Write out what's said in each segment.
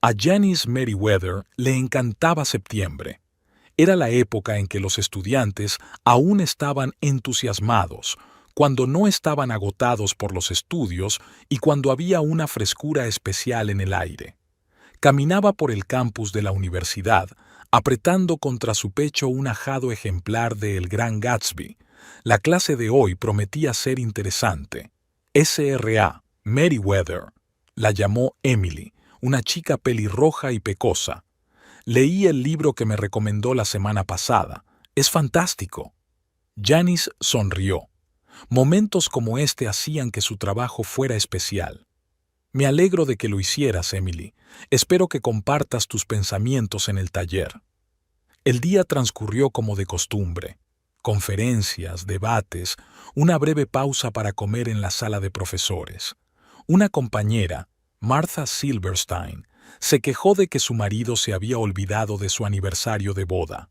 A Janice Merriweather le encantaba septiembre. Era la época en que los estudiantes aún estaban entusiasmados, cuando no estaban agotados por los estudios y cuando había una frescura especial en el aire. Caminaba por el campus de la universidad, apretando contra su pecho un ajado ejemplar de El Gran Gatsby. La clase de hoy prometía ser interesante. S.R.A. Merriweather la llamó Emily, una chica pelirroja y pecosa. Leí el libro que me recomendó la semana pasada. Es fantástico. Janice sonrió. Momentos como este hacían que su trabajo fuera especial. Me alegro de que lo hicieras, Emily. Espero que compartas tus pensamientos en el taller. El día transcurrió como de costumbre. Conferencias, debates, una breve pausa para comer en la sala de profesores. Una compañera, Martha Silverstein, se quejó de que su marido se había olvidado de su aniversario de boda.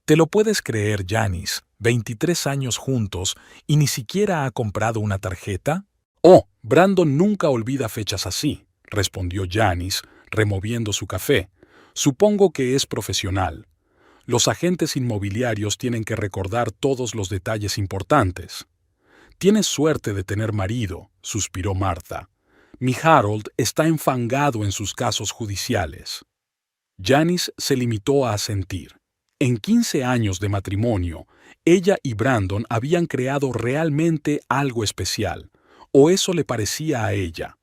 ¿Te lo puedes creer, Janice? 23 años juntos y ni siquiera ha comprado una tarjeta. Oh, Brandon nunca olvida fechas así, respondió Janice, removiendo su café. Supongo que es profesional. Los agentes inmobiliarios tienen que recordar todos los detalles importantes. Tienes suerte de tener marido, suspiró Martha. Mi Harold está enfangado en sus casos judiciales. Janice se limitó a asentir. En 15 años de matrimonio, ella y Brandon habían creado realmente algo especial, o eso le parecía a ella.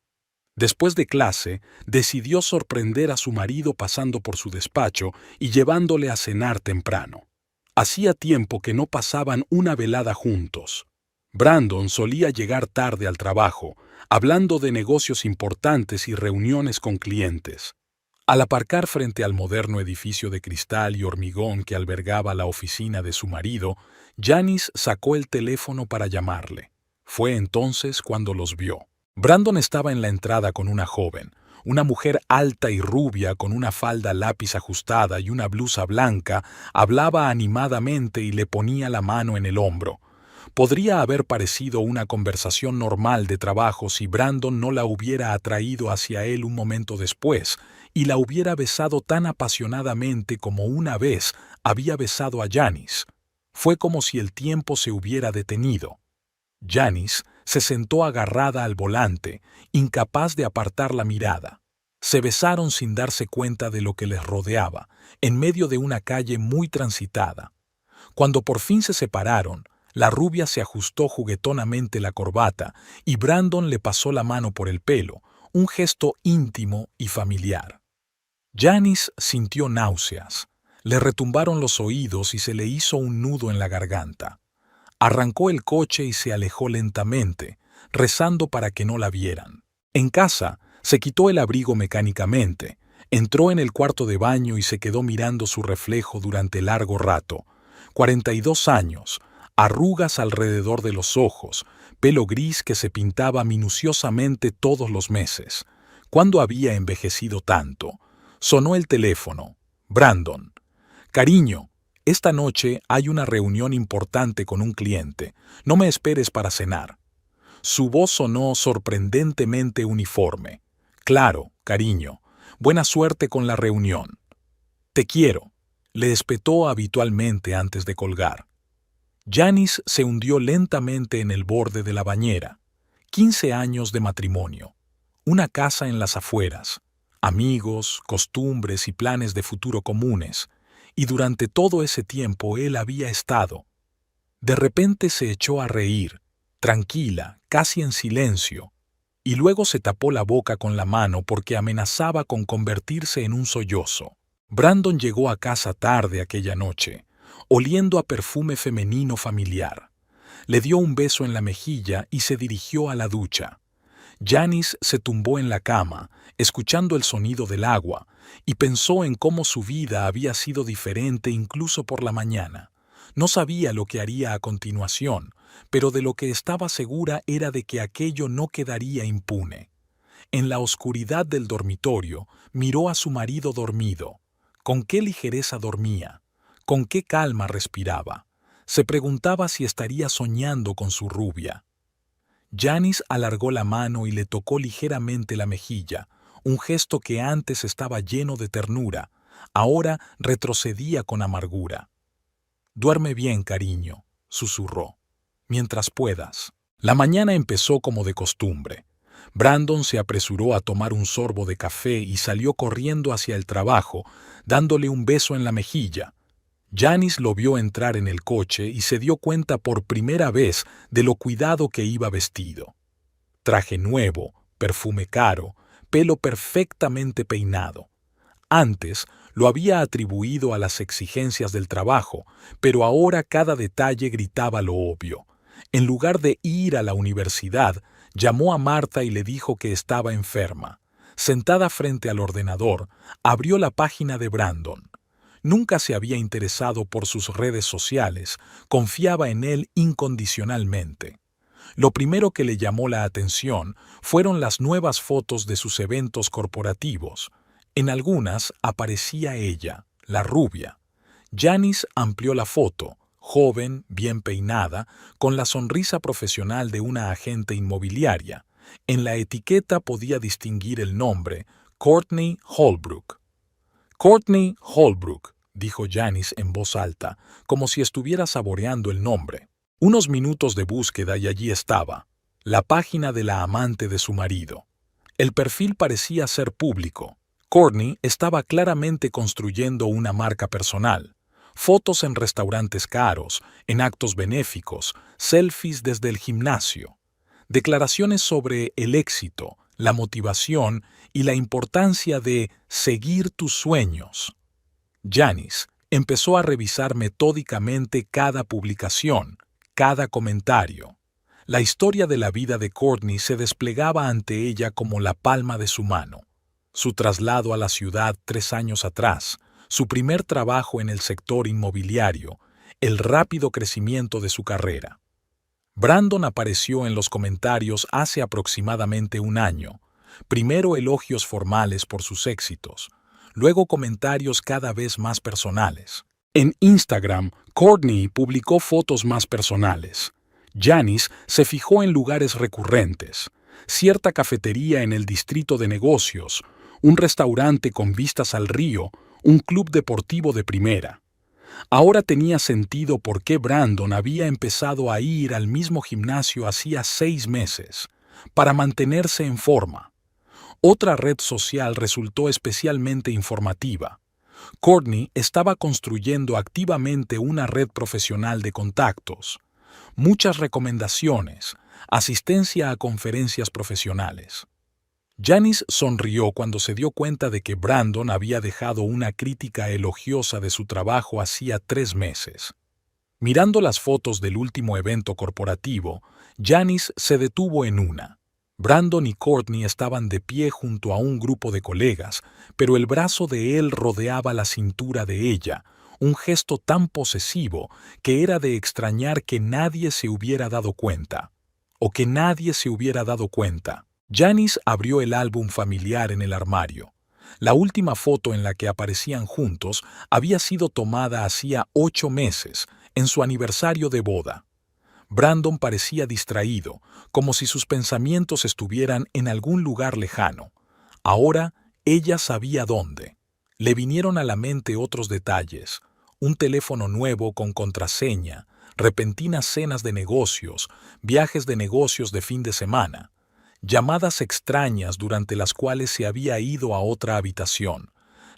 Después de clase, decidió sorprender a su marido pasando por su despacho y llevándole a cenar temprano. Hacía tiempo que no pasaban una velada juntos. Brandon solía llegar tarde al trabajo, hablando de negocios importantes y reuniones con clientes. Al aparcar frente al moderno edificio de cristal y hormigón que albergaba la oficina de su marido, Janice sacó el teléfono para llamarle. Fue entonces cuando los vio. Brandon estaba en la entrada con una joven, una mujer alta y rubia con una falda lápiz ajustada y una blusa blanca, hablaba animadamente y le ponía la mano en el hombro. Podría haber parecido una conversación normal de trabajo si Brandon no la hubiera atraído hacia él un momento después y la hubiera besado tan apasionadamente como una vez había besado a Janice. Fue como si el tiempo se hubiera detenido. Janice se sentó agarrada al volante, incapaz de apartar la mirada. Se besaron sin darse cuenta de lo que les rodeaba, en medio de una calle muy transitada. Cuando por fin se separaron, la rubia se ajustó juguetonamente la corbata y Brandon le pasó la mano por el pelo, un gesto íntimo y familiar. Janice sintió náuseas. Le retumbaron los oídos y se le hizo un nudo en la garganta. Arrancó el coche y se alejó lentamente, rezando para que no la vieran. En casa, se quitó el abrigo mecánicamente, entró en el cuarto de baño y se quedó mirando su reflejo durante largo rato. 42 años, arrugas alrededor de los ojos, pelo gris que se pintaba minuciosamente todos los meses. ¿Cuándo había envejecido tanto? Sonó el teléfono. Brandon. Cariño, esta noche hay una reunión importante con un cliente. No me esperes para cenar. Su voz sonó sorprendentemente uniforme. Claro, cariño. Buena suerte con la reunión. Te quiero, le espetó habitualmente antes de colgar. Janice se hundió lentamente en el borde de la bañera. 15 años de matrimonio. Una casa en las afueras. Amigos, costumbres y planes de futuro comunes. Y durante todo ese tiempo él había estado. De repente se echó a reír, tranquila, casi en silencio, y luego se tapó la boca con la mano porque amenazaba con convertirse en un sollozo. Brandon llegó a casa tarde aquella noche, oliendo a perfume femenino familiar. Le dio un beso en la mejilla y se dirigió a la ducha. Janice se tumbó en la cama, escuchando el sonido del agua, y pensó en cómo su vida había sido diferente incluso por la mañana. No sabía lo que haría a continuación, pero de lo que estaba segura era de que aquello no quedaría impune. En la oscuridad del dormitorio, miró a su marido dormido. Con qué ligereza dormía, con qué calma respiraba. Se preguntaba si estaría soñando con su rubia. Janice alargó la mano y le tocó ligeramente la mejilla, un gesto que antes estaba lleno de ternura, ahora retrocedía con amargura. «Duerme bien, cariño», susurró. «Mientras puedas». La mañana empezó como de costumbre. Brandon se apresuró a tomar un sorbo de café y salió corriendo hacia el trabajo, dándole un beso en la mejilla. Janice lo vio entrar en el coche y se dio cuenta por primera vez de lo cuidado que iba vestido. Traje nuevo, perfume caro, pelo perfectamente peinado. Antes lo había atribuido a las exigencias del trabajo, pero ahora cada detalle gritaba lo obvio. En lugar de ir a la universidad, llamó a Marta y le dijo que estaba enferma. Sentada frente al ordenador, abrió la página de Brandon. Nunca se había interesado por sus redes sociales, confiaba en él incondicionalmente. Lo primero que le llamó la atención fueron las nuevas fotos de sus eventos corporativos. En algunas aparecía ella, la rubia. Janice amplió la foto, joven, bien peinada, con la sonrisa profesional de una agente inmobiliaria. En la etiqueta podía distinguir el nombre, Courtney Holbrook. «Courtney Holbrook», dijo Janice en voz alta, como si estuviera saboreando el nombre. Unos minutos de búsqueda y allí estaba, la página de la amante de su marido. El perfil parecía ser público. Courtney estaba claramente construyendo una marca personal. Fotos en restaurantes caros, en actos benéficos, selfies desde el gimnasio. Declaraciones sobre el éxito, la motivación y la importancia de seguir tus sueños. Janice empezó a revisar metódicamente cada publicación, cada comentario. La historia de la vida de Courtney se desplegaba ante ella como la palma de su mano. Su traslado a la ciudad 3 años atrás, su primer trabajo en el sector inmobiliario, el rápido crecimiento de su carrera. Brandon apareció en los comentarios hace aproximadamente un año. Primero elogios formales por sus éxitos, luego comentarios cada vez más personales. En Instagram, Courtney publicó fotos más personales. Janice se fijó en lugares recurrentes, cierta cafetería en el distrito de negocios, un restaurante con vistas al río, un club deportivo de primera. Ahora tenía sentido por qué Brandon había empezado a ir al mismo gimnasio hacía 6 meses, para mantenerse en forma. Otra red social resultó especialmente informativa. Courtney estaba construyendo activamente una red profesional de contactos, muchas recomendaciones, asistencia a conferencias profesionales. Janice sonrió cuando se dio cuenta de que Brandon había dejado una crítica elogiosa de su trabajo hacía 3 meses. Mirando las fotos del último evento corporativo, Janice se detuvo en una. Brandon y Courtney estaban de pie junto a un grupo de colegas, pero el brazo de él rodeaba la cintura de ella, un gesto tan posesivo que era de extrañar que nadie se hubiera dado cuenta. O que nadie se hubiera dado cuenta. Janice abrió el álbum familiar en el armario. La última foto en la que aparecían juntos había sido tomada hacía 8 meses, en su aniversario de boda. Brandon parecía distraído, como si sus pensamientos estuvieran en algún lugar lejano. Ahora ella sabía dónde. Le vinieron a la mente otros detalles: un teléfono nuevo con contraseña, repentinas cenas de negocios, viajes de negocios de fin de semana, llamadas extrañas durante las cuales se había ido a otra habitación,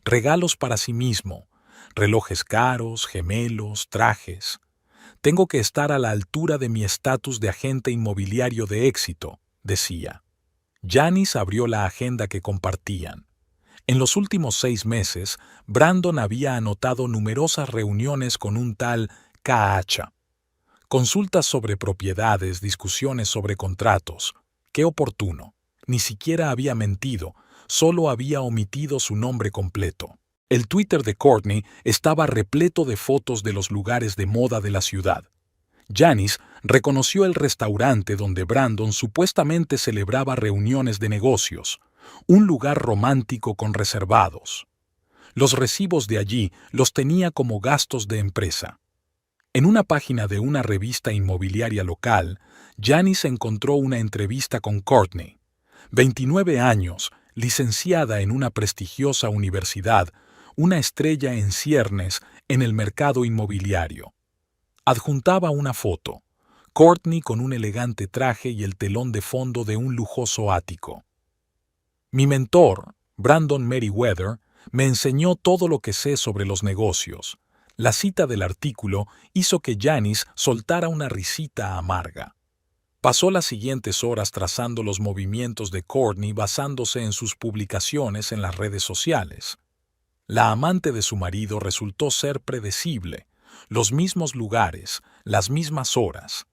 regalos para sí mismo, relojes caros, gemelos, trajes. «Tengo que estar a la altura de mi estatus de agente inmobiliario de éxito», decía. Janice abrió la agenda que compartían. En los últimos 6 meses, Brandon había anotado numerosas reuniones con un tal KH. Consultas sobre propiedades, discusiones sobre contratos. Qué oportuno. Ni siquiera había mentido, solo había omitido su nombre completo. El Twitter de Courtney estaba repleto de fotos de los lugares de moda de la ciudad. Janice reconoció el restaurante donde Brandon supuestamente celebraba reuniones de negocios, un lugar romántico con reservados. Los recibos de allí los tenía como gastos de empresa. En una página de una revista inmobiliaria local, Janice encontró una entrevista con Courtney. 29 años, licenciada en una prestigiosa universidad, una estrella en ciernes en el mercado inmobiliario. Adjuntaba una foto. Courtney con un elegante traje y el telón de fondo de un lujoso ático. Mi mentor, Brandon Meriwether, me enseñó todo lo que sé sobre los negocios. La cita del artículo hizo que Janice soltara una risita amarga. Pasó las siguientes horas trazando los movimientos de Courtney basándose en sus publicaciones en las redes sociales. La amante de su marido resultó ser predecible. Los mismos lugares, las mismas horas.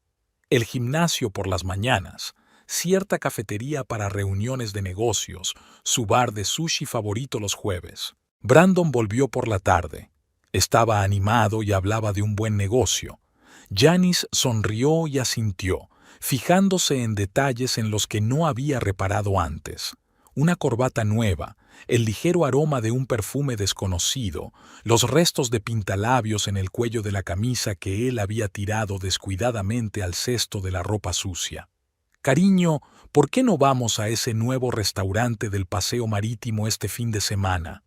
El gimnasio por las mañanas, cierta cafetería para reuniones de negocios, su bar de sushi favorito los jueves. Brandon volvió por la tarde. Estaba animado y hablaba de un buen negocio. Janice sonrió y asintió, fijándose en detalles en los que no había reparado antes. Una corbata nueva, el ligero aroma de un perfume desconocido, los restos de pintalabios en el cuello de la camisa que él había tirado descuidadamente al cesto de la ropa sucia. «Cariño, ¿por qué no vamos a ese nuevo restaurante del paseo marítimo este fin de semana?»,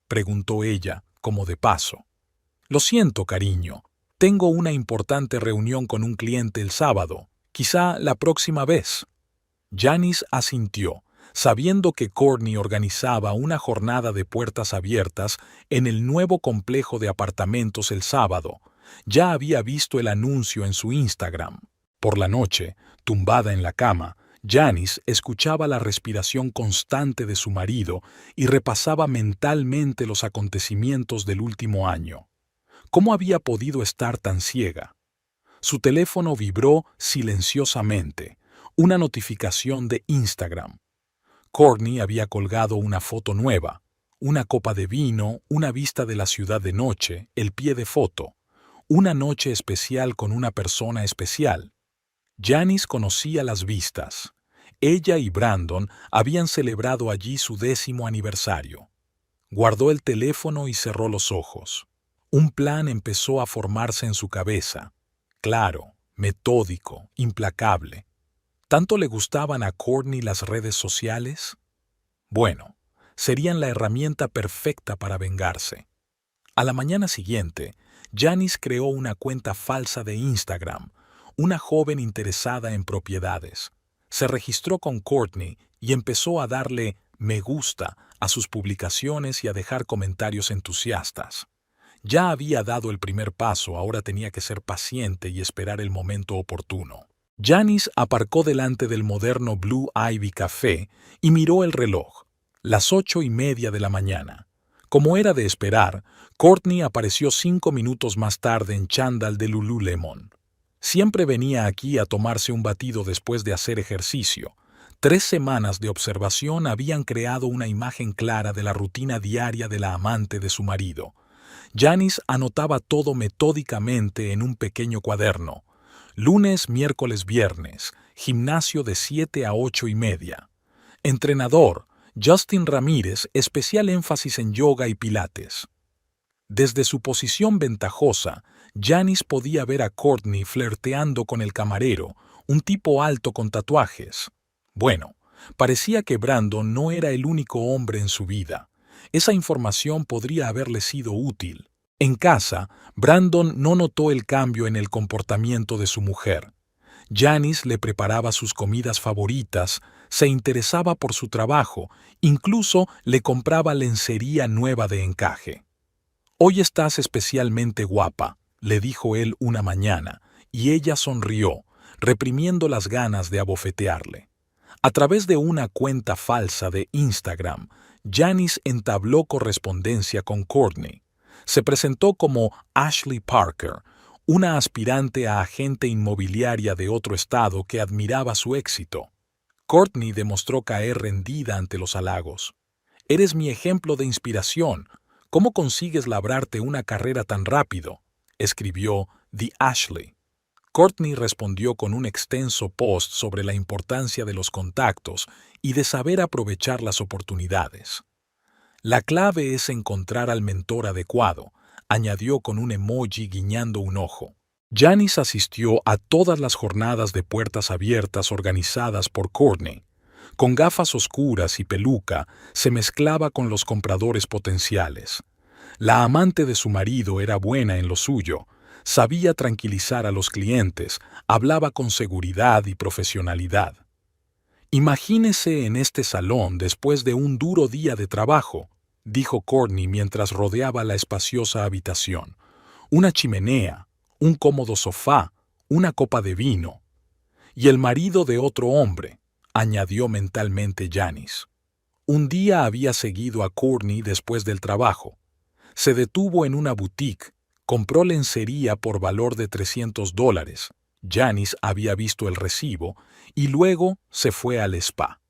preguntó ella, como de paso. «Lo siento, cariño. Tengo una importante reunión con un cliente el sábado. Quizá la próxima vez». Janice asintió, sabiendo que Courtney organizaba una jornada de puertas abiertas en el nuevo complejo de apartamentos el sábado. Ya había visto el anuncio en su Instagram. Por la noche, tumbada en la cama, Janice escuchaba la respiración constante de su marido y repasaba mentalmente los acontecimientos del último año. ¿Cómo había podido estar tan ciega? Su teléfono vibró silenciosamente. Una notificación de Instagram. Courtney había colgado una foto nueva, una copa de vino, una vista de la ciudad de noche, el pie de foto, una noche especial con una persona especial. Janice conocía las vistas. Ella y Brandon habían celebrado allí su 10º aniversario. Guardó el teléfono y cerró los ojos. Un plan empezó a formarse en su cabeza. Claro, metódico, implacable. ¿Tanto le gustaban a Courtney las redes sociales? Bueno, serían la herramienta perfecta para vengarse. A la mañana siguiente, Janice creó una cuenta falsa de Instagram, una joven interesada en propiedades. Se registró con Courtney y empezó a darle me gusta a sus publicaciones y a dejar comentarios entusiastas. Ya había dado el primer paso, ahora tenía que ser paciente y esperar el momento oportuno. Janice aparcó delante del moderno Blue Ivy Café y miró el reloj. Las 8:30 de la mañana. Como era de esperar, Courtney apareció 5 minutos más tarde en chándal de Lululemon. Siempre venía aquí a tomarse un batido después de hacer ejercicio. 3 semanas de observación habían creado una imagen clara de la rutina diaria de la amante de su marido. Janice anotaba todo metódicamente en un pequeño cuaderno. Lunes, miércoles, viernes, gimnasio de 7 a 8:30. Entrenador, Justin Ramírez, especial énfasis en yoga y pilates. Desde su posición ventajosa, Janice podía ver a Courtney flirteando con el camarero, un tipo alto con tatuajes. Bueno, parecía que Brandon no era el único hombre en su vida. Esa información podría haberle sido útil. En casa, Brandon no notó el cambio en el comportamiento de su mujer. Janice le preparaba sus comidas favoritas, se interesaba por su trabajo, incluso le compraba lencería nueva de encaje. «Hoy estás especialmente guapa», le dijo él una mañana, y ella sonrió, reprimiendo las ganas de abofetearle. A través de una cuenta falsa de Instagram, Janice entabló correspondencia con Courtney. Se presentó como Ashley Parker, una aspirante a agente inmobiliaria de otro estado que admiraba su éxito. Courtney demostró caer rendida ante los halagos. «Eres mi ejemplo de inspiración. ¿Cómo consigues labrarte una carrera tan rápido?», escribió The Ashley. Courtney respondió con un extenso post sobre la importancia de los contactos y de saber aprovechar las oportunidades. «La clave es encontrar al mentor adecuado», añadió con un emoji guiñando un ojo. Janice asistió a todas las jornadas de puertas abiertas organizadas por Courtney. Con gafas oscuras y peluca, se mezclaba con los compradores potenciales. La amante de su marido era buena en lo suyo, sabía tranquilizar a los clientes, hablaba con seguridad y profesionalidad. Imagínese en este salón después de un duro día de trabajo, dijo Courtney mientras rodeaba la espaciosa habitación. Una chimenea, un cómodo sofá, una copa de vino. Y el marido de otro hombre, añadió mentalmente Janice. Un día había seguido a Courtney después del trabajo. Se detuvo en una boutique, compró lencería por valor de $300. Janice había visto el recibo y luego se fue al spa.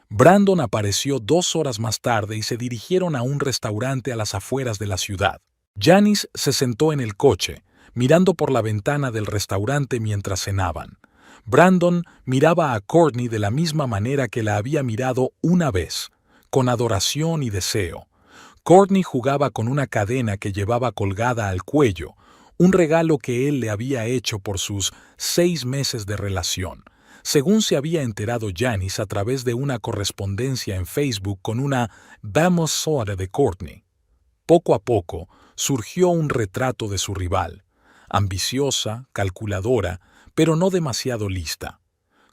Brandon apareció 2 horas más tarde y se dirigieron a un restaurante a las afueras de la ciudad. Janice se sentó en el coche, mirando por la ventana del restaurante mientras cenaban. Brandon miraba a Courtney de la misma manera que la había mirado una vez, con adoración y deseo. Courtney jugaba con una cadena que llevaba colgada al cuello, un regalo que él le había hecho por sus 6 meses de relación, según se había enterado Janice a través de una correspondencia en Facebook con una Vamos Soda de Courtney. Poco a poco surgió un retrato de su rival, ambiciosa, calculadora, pero no demasiado lista.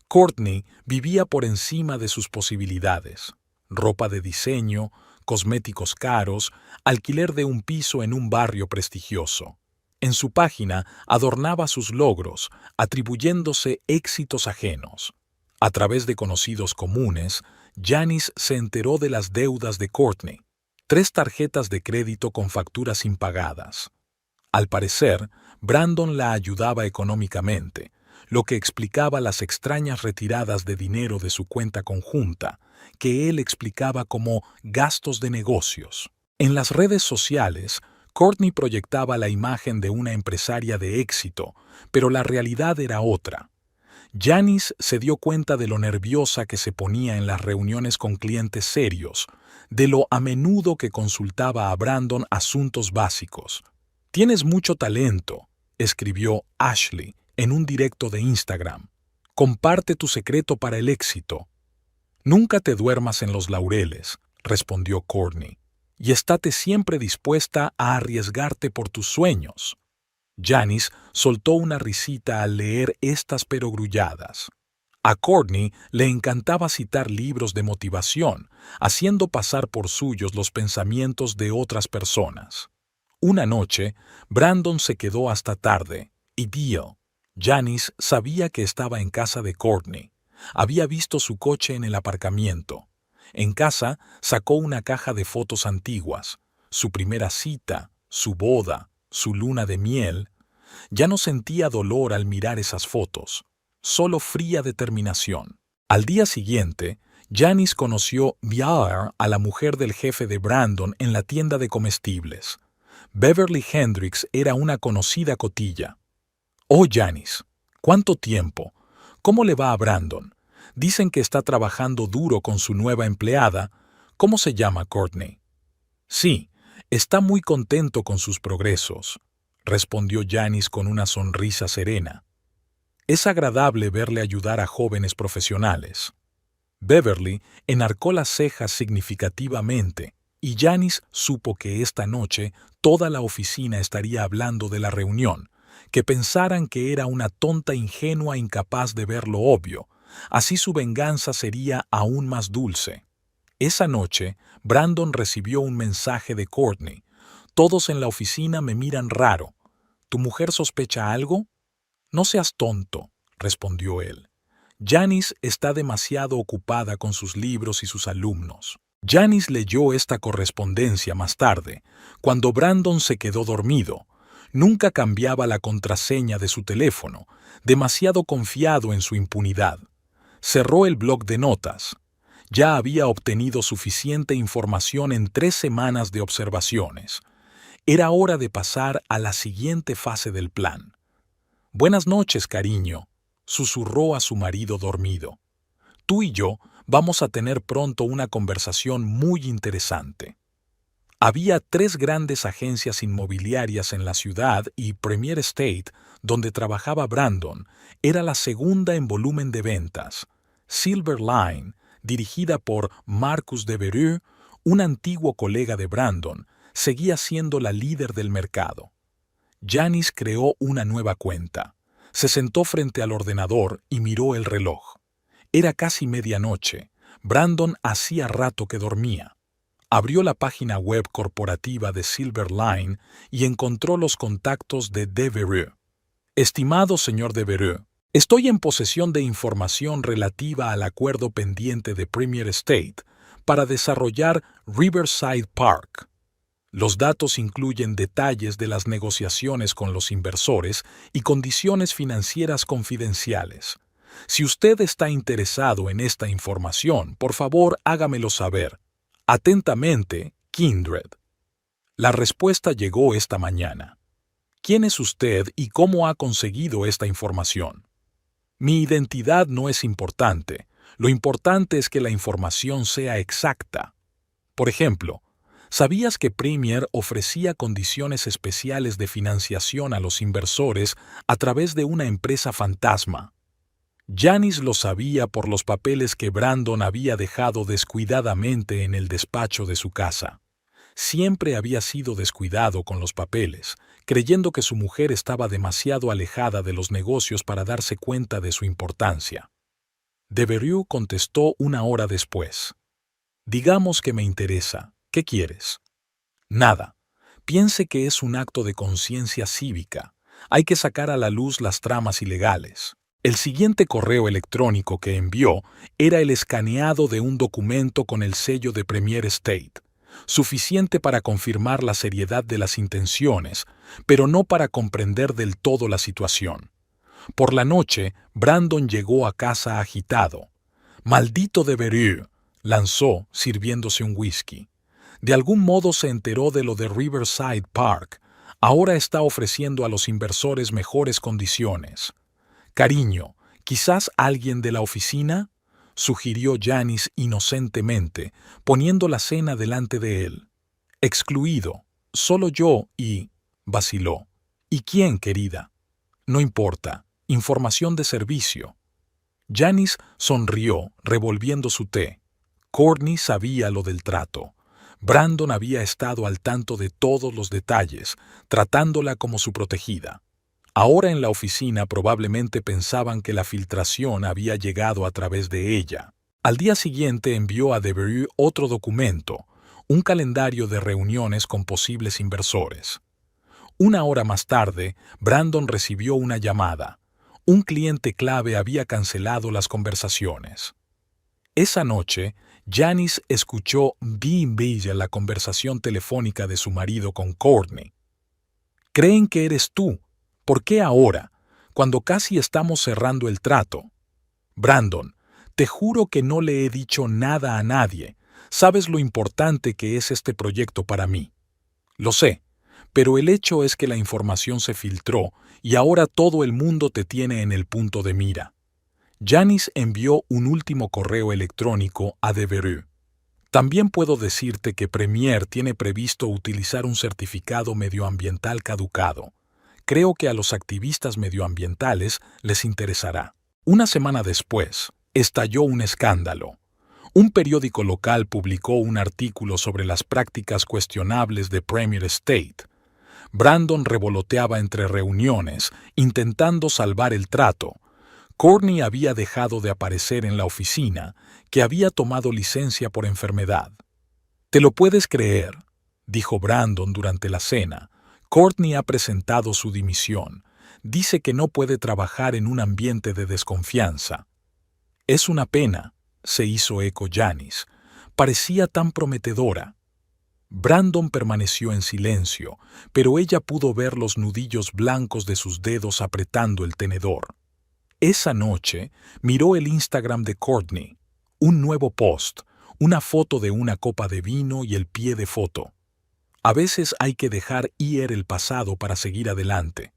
Courtney vivía por encima de sus posibilidades. Ropa de diseño, cosméticos caros, alquiler de un piso en un barrio prestigioso. En su página adornaba sus logros, atribuyéndose éxitos ajenos. A través de conocidos comunes, Janice se enteró de las deudas de Courtney. 3 tarjetas de crédito con facturas impagadas. Al parecer, Brandon la ayudaba económicamente, lo que explicaba las extrañas retiradas de dinero de su cuenta conjunta, que él explicaba como gastos de negocios. En las redes sociales, Courtney proyectaba la imagen de una empresaria de éxito, pero la realidad era otra. Janice se dio cuenta de lo nerviosa que se ponía en las reuniones con clientes serios, de lo a menudo que consultaba a Brandon asuntos básicos. «Tienes mucho talento», escribió Ashley en un directo de Instagram. «Comparte tu secreto para el éxito». «Nunca te duermas en los laureles», respondió Courtney, «y estate siempre dispuesta a arriesgarte por tus sueños». Janice soltó una risita al leer estas perogrulladas. A Courtney le encantaba citar libros de motivación, haciendo pasar por suyos los pensamientos de otras personas. Una noche, Brandon se quedó hasta tarde, y Janice sabía que estaba en casa de Courtney. Había visto su coche en el aparcamiento. En casa sacó una caja de fotos antiguas, su primera cita, su boda, su luna de miel. Ya no sentía dolor al mirar esas fotos, solo fría determinación. Al día siguiente, Janice conoció a la mujer del jefe de Brandon en la tienda de comestibles. Beverly Hendricks era una conocida cotilla. «Oh, Janice, ¿cuánto tiempo? ¿Cómo le va a Brandon? Dicen que está trabajando duro con su nueva empleada. ¿Cómo se llama, Courtney?» «Sí, está muy contento con sus progresos», respondió Janice con una sonrisa serena. «Es agradable verle ayudar a jóvenes profesionales». Beverly enarcó las cejas significativamente, y Janice supo que esta noche toda la oficina estaría hablando de la reunión, que pensaran que era una tonta ingenua incapaz de ver lo obvio. Así su venganza sería aún más dulce. Esa noche, Brandon recibió un mensaje de Courtney. «Todos en la oficina me miran raro. ¿Tu mujer sospecha algo?» «No seas tonto», respondió él. «Janice está demasiado ocupada con sus libros y sus alumnos». Janice leyó esta correspondencia más tarde, cuando Brandon se quedó dormido. Nunca cambiaba la contraseña de su teléfono, demasiado confiado en su impunidad. Cerró el bloc de notas. Ya había obtenido suficiente información en 3 semanas de observaciones. Era hora de pasar a la siguiente fase del plan. «Buenas noches, cariño», susurró a su marido dormido. «Tú y yo vamos a tener pronto una conversación muy interesante». Había 3 grandes agencias inmobiliarias en la ciudad y Premier State, donde trabajaba Brandon, era la segunda en volumen de ventas. Silver Line, dirigida por Marcus Devereux, un antiguo colega de Brandon, seguía siendo la líder del mercado. Janice creó una nueva cuenta. Se sentó frente al ordenador y miró el reloj. Era casi medianoche. Brandon hacía rato que dormía. Abrió la página web corporativa de Silverline y encontró los contactos de Devereux. Estimado señor Devereux, estoy en posesión de información relativa al acuerdo pendiente de Premier Estate para desarrollar Riverside Park. Los datos incluyen detalles de las negociaciones con los inversores y condiciones financieras confidenciales. Si usted está interesado en esta información, por favor hágamelo saber. Atentamente, Kindred. La respuesta llegó esta mañana. ¿Quién es usted y cómo ha conseguido esta información? Mi identidad no es importante. Lo importante es que la información sea exacta. Por ejemplo, ¿sabías que Premier ofrecía condiciones especiales de financiación a los inversores a través de una empresa fantasma? Janice lo sabía por los papeles que Brandon había dejado descuidadamente en el despacho de su casa. Siempre había sido descuidado con los papeles, creyendo que su mujer estaba demasiado alejada de los negocios para darse cuenta de su importancia. Devereux contestó una hora después. Digamos que me interesa. ¿Qué quieres? Nada. Piense que es un acto de conciencia cívica. Hay que sacar a la luz las tramas ilegales. El siguiente correo electrónico que envió era el escaneado de un documento con el sello de Premier Estate, suficiente para confirmar la seriedad de las intenciones, pero no para comprender del todo la situación. Por la noche, Brandon llegó a casa agitado. «Maldito Devereux», lanzó, sirviéndose un whisky. De algún modo se enteró de lo de Riverside Park. Ahora está ofreciendo a los inversores mejores condiciones. «Cariño, ¿quizás alguien de la oficina?», sugirió Janice inocentemente, poniendo la cena delante de él. «Excluido. Solo yo y...», vaciló. «¿Y quién, querida?». «No importa. Información de servicio». Janice sonrió, revolviendo su té. Courtney sabía lo del trato. Brandon había estado al tanto de todos los detalles, tratándola como su protegida. Ahora en la oficina probablemente pensaban que la filtración había llegado a través de ella. Al día siguiente envió a Devereux otro documento, un calendario de reuniones con posibles inversores. Una hora más tarde, Brandon recibió una llamada. Un cliente clave había cancelado las conversaciones. Esa noche, Janice escuchó bien bella la conversación telefónica de su marido con Courtney. «Creen que eres tú. ¿Por qué ahora, cuando casi estamos cerrando el trato? Brandon, te juro que no le he dicho nada a nadie. Sabes lo importante que es este proyecto para mí. Lo sé, pero el hecho es que la información se filtró y ahora todo el mundo te tiene en el punto de mira». Janice envió un último correo electrónico a Devereux. «También puedo decirte que Premier tiene previsto utilizar un certificado medioambiental caducado. Creo que a los activistas medioambientales les interesará». Una semana después, estalló un escándalo. Un periódico local publicó un artículo sobre las prácticas cuestionables de Premier Estate. Brandon revoloteaba entre reuniones, intentando salvar el trato. Courtney había dejado de aparecer en la oficina, que había tomado licencia por enfermedad. «¿Te lo puedes creer?», dijo Brandon durante la cena. «Courtney ha presentado su dimisión. Dice que no puede trabajar en un ambiente de desconfianza». «Es una pena», se hizo eco Janice. «Parecía tan prometedora». Brandon permaneció en silencio, pero ella pudo ver los nudillos blancos de sus dedos apretando el tenedor. Esa noche miró el Instagram de Courtney. Un nuevo post, una foto de una copa de vino y el pie de foto. A veces hay que dejar ir el pasado para seguir adelante.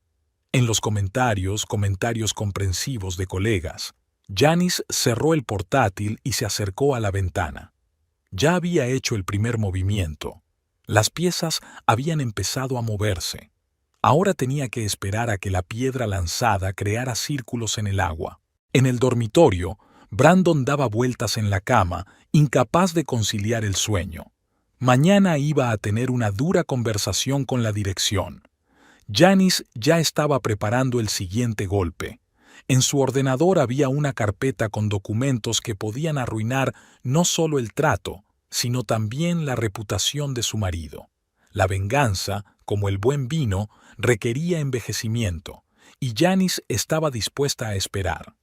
En los comentarios comprensivos de colegas. Janice cerró el portátil y se acercó a la ventana. Ya había hecho el primer movimiento. Las piezas habían empezado a moverse. Ahora tenía que esperar a que la piedra lanzada creara círculos en el agua. En el dormitorio, Brandon daba vueltas en la cama, incapaz de conciliar el sueño. Mañana iba a tener una dura conversación con la dirección. Janice ya estaba preparando el siguiente golpe. En su ordenador había una carpeta con documentos que podían arruinar no solo el trato, sino también la reputación de su marido. La venganza, como el buen vino, requería envejecimiento, y Janice estaba dispuesta a esperar.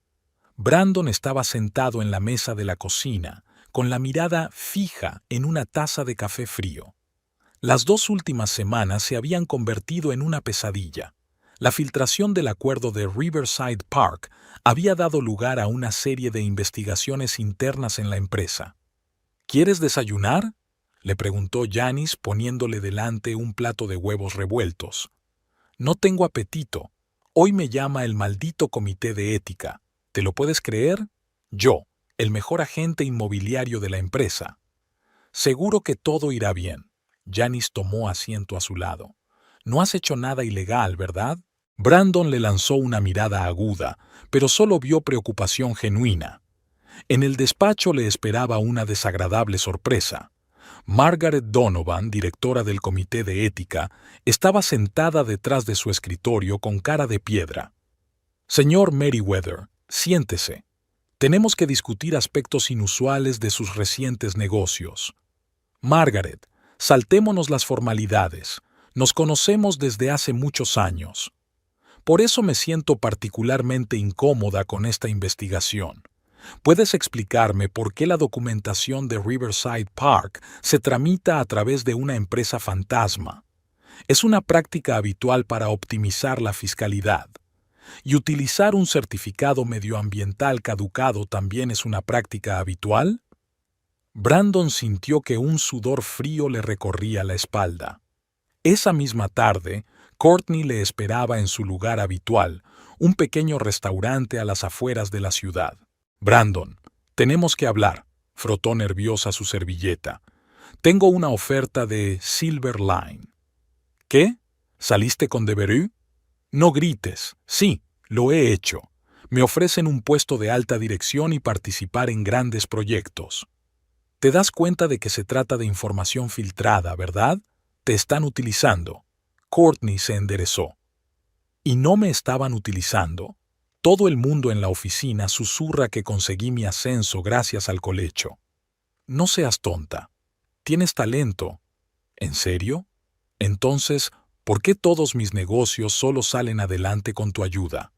Brandon estaba sentado en la mesa de la cocina, con la mirada fija en una taza de café frío. Las 2 últimas semanas se habían convertido en una pesadilla. La filtración del acuerdo de Riverside Park había dado lugar a una serie de investigaciones internas en la empresa. ¿Quieres desayunar?, le preguntó Janice poniéndole delante un plato de huevos revueltos. No tengo apetito. Hoy me llama el maldito comité de ética. ¿Te lo puedes creer? Yo, el mejor agente inmobiliario de la empresa. Seguro que todo irá bien. Janice tomó asiento a su lado. No has hecho nada ilegal, ¿verdad? Brandon le lanzó una mirada aguda, pero solo vio preocupación genuina. En el despacho le esperaba una desagradable sorpresa. Margaret Donovan, directora del comité de ética, estaba sentada detrás de su escritorio con cara de piedra. Señor Merriweather, siéntese. Tenemos que discutir aspectos inusuales de sus recientes negocios. Margaret, saltémonos las formalidades. Nos conocemos desde hace muchos años. Por eso me siento particularmente incómoda con esta investigación. ¿Puedes explicarme por qué la documentación de Riverside Park se tramita a través de una empresa fantasma? Es una práctica habitual para optimizar la fiscalidad. ¿Y utilizar un certificado medioambiental caducado también es una práctica habitual? Brandon sintió que un sudor frío le recorría la espalda. Esa misma tarde, Courtney le esperaba en su lugar habitual, un pequeño restaurante a las afueras de la ciudad. Brandon, tenemos que hablar, frotó nerviosa su servilleta. Tengo una oferta de Silver Line. ¿Qué? ¿Saliste con Devereux? No grites. Sí, lo he hecho. Me ofrecen un puesto de alta dirección y participar en grandes proyectos. Te das cuenta de que se trata de información filtrada, ¿verdad? Te están utilizando. Courtney se enderezó. ¿Y no me estaban utilizando? Todo el mundo en la oficina susurra que conseguí mi ascenso gracias al colecho. No seas tonta. Tienes talento. ¿En serio? Entonces, ¿por qué todos mis negocios solo salen adelante con tu ayuda?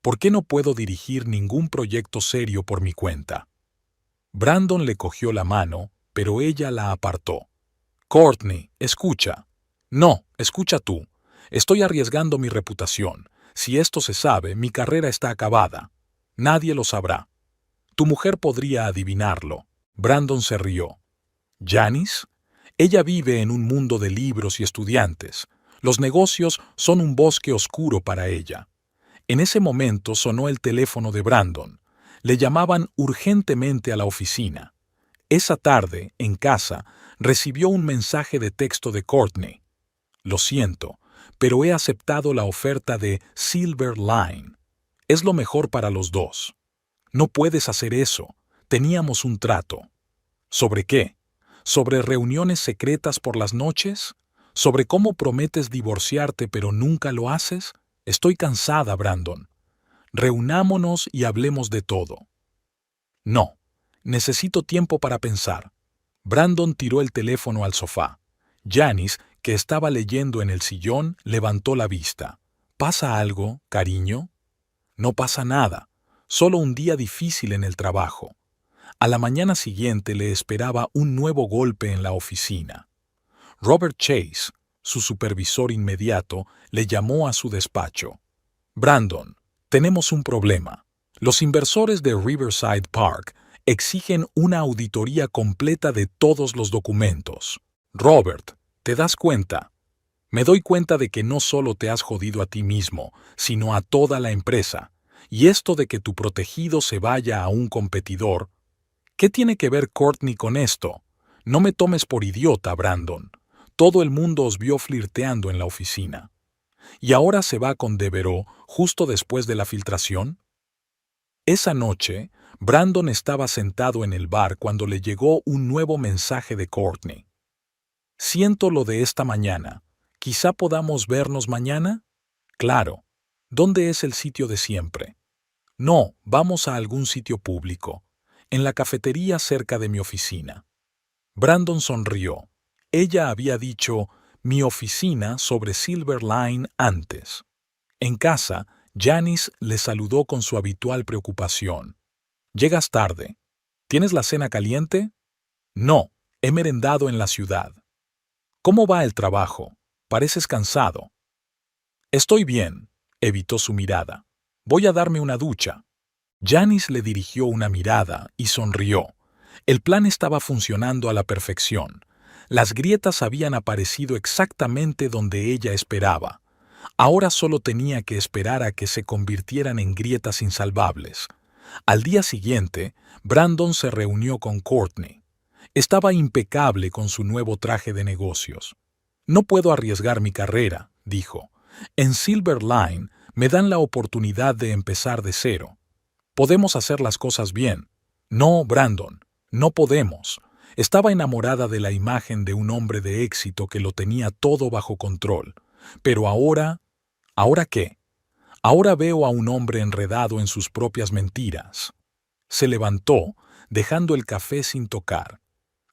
¿Por qué no puedo dirigir ningún proyecto serio por mi cuenta? Brandon le cogió la mano, pero ella la apartó. Courtney, escucha. No, escucha tú. Estoy arriesgando mi reputación. Si esto se sabe, mi carrera está acabada. Nadie lo sabrá. Tu mujer podría adivinarlo. Brandon se rió. ¿Janice? Ella vive en un mundo de libros y estudiantes. Los negocios son un bosque oscuro para ella. En ese momento sonó el teléfono de Brandon. Le llamaban urgentemente a la oficina. Esa tarde, en casa, recibió un mensaje de texto de Courtney. Lo siento, pero he aceptado la oferta de Silver Line. Es lo mejor para los dos. No puedes hacer eso. Teníamos un trato. ¿Sobre qué? ¿Sobre reuniones secretas por las noches? ¿Sobre cómo prometes divorciarte pero nunca lo haces? Estoy cansada, Brandon. Reunámonos y hablemos de todo. No, necesito tiempo para pensar. Brandon tiró el teléfono al sofá. Janice, que estaba leyendo en el sillón, levantó la vista. ¿Pasa algo, cariño? No pasa nada, solo un día difícil en el trabajo. A la mañana siguiente le esperaba un nuevo golpe en la oficina. Robert Chase, su supervisor inmediato, le llamó a su despacho. Brandon, tenemos un problema. Los inversores de Riverside Park exigen una auditoría completa de todos los documentos. Robert, ¿te das cuenta? Me doy cuenta de que no solo te has jodido a ti mismo, sino a toda la empresa. Y esto de que tu protegido se vaya a un competidor. ¿Qué tiene que ver Courtney con esto? No me tomes por idiota, Brandon. Todo el mundo os vio flirteando en la oficina. ¿Y ahora se va con Devereux justo después de la filtración? Esa noche, Brandon estaba sentado en el bar cuando le llegó un nuevo mensaje de Courtney. Siento lo de esta mañana. ¿Quizá podamos vernos mañana? Claro. ¿Dónde es el sitio de siempre? No, vamos a algún sitio público. En la cafetería cerca de mi oficina. Brandon sonrió. Ella había dicho mi oficina sobre Silver Line antes. En casa, Janice le saludó con su habitual preocupación. «Llegas tarde. ¿Tienes la cena caliente?» «No, he merendado en la ciudad». «¿Cómo va el trabajo? Pareces cansado». «Estoy bien», evitó su mirada. «Voy a darme una ducha». Janice le dirigió una mirada y sonrió. El plan estaba funcionando a la perfección. Las grietas habían aparecido exactamente donde ella esperaba. Ahora solo tenía que esperar a que se convirtieran en grietas insalvables. Al día siguiente, Brandon se reunió con Courtney. Estaba impecable con su nuevo traje de negocios. «No puedo arriesgar mi carrera», dijo. «En Silver Line me dan la oportunidad de empezar de cero. Podemos hacer las cosas bien». «No, Brandon, no podemos». Estaba enamorada de la imagen de un hombre de éxito que lo tenía todo bajo control. Pero ahora... ¿Ahora qué? Ahora veo a un hombre enredado en sus propias mentiras. Se levantó, dejando el café sin tocar.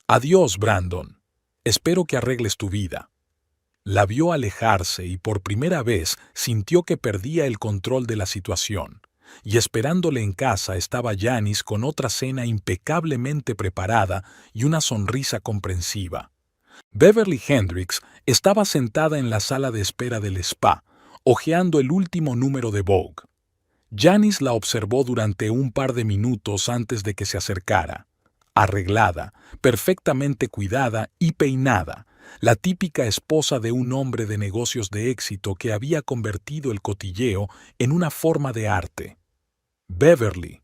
«Adiós, Brandon. Espero que arregles tu vida». La vio alejarse y por primera vez sintió que perdía el control de la situación. Y esperándole en casa estaba Janice con otra cena impecablemente preparada y una sonrisa comprensiva. Beverly Hendricks estaba sentada en la sala de espera del spa, hojeando el último número de Vogue. Janice la observó durante un par de minutos antes de que se acercara. Arreglada, perfectamente cuidada y peinada, la típica esposa de un hombre de negocios de éxito que había convertido el cotilleo en una forma de arte. «Beverly,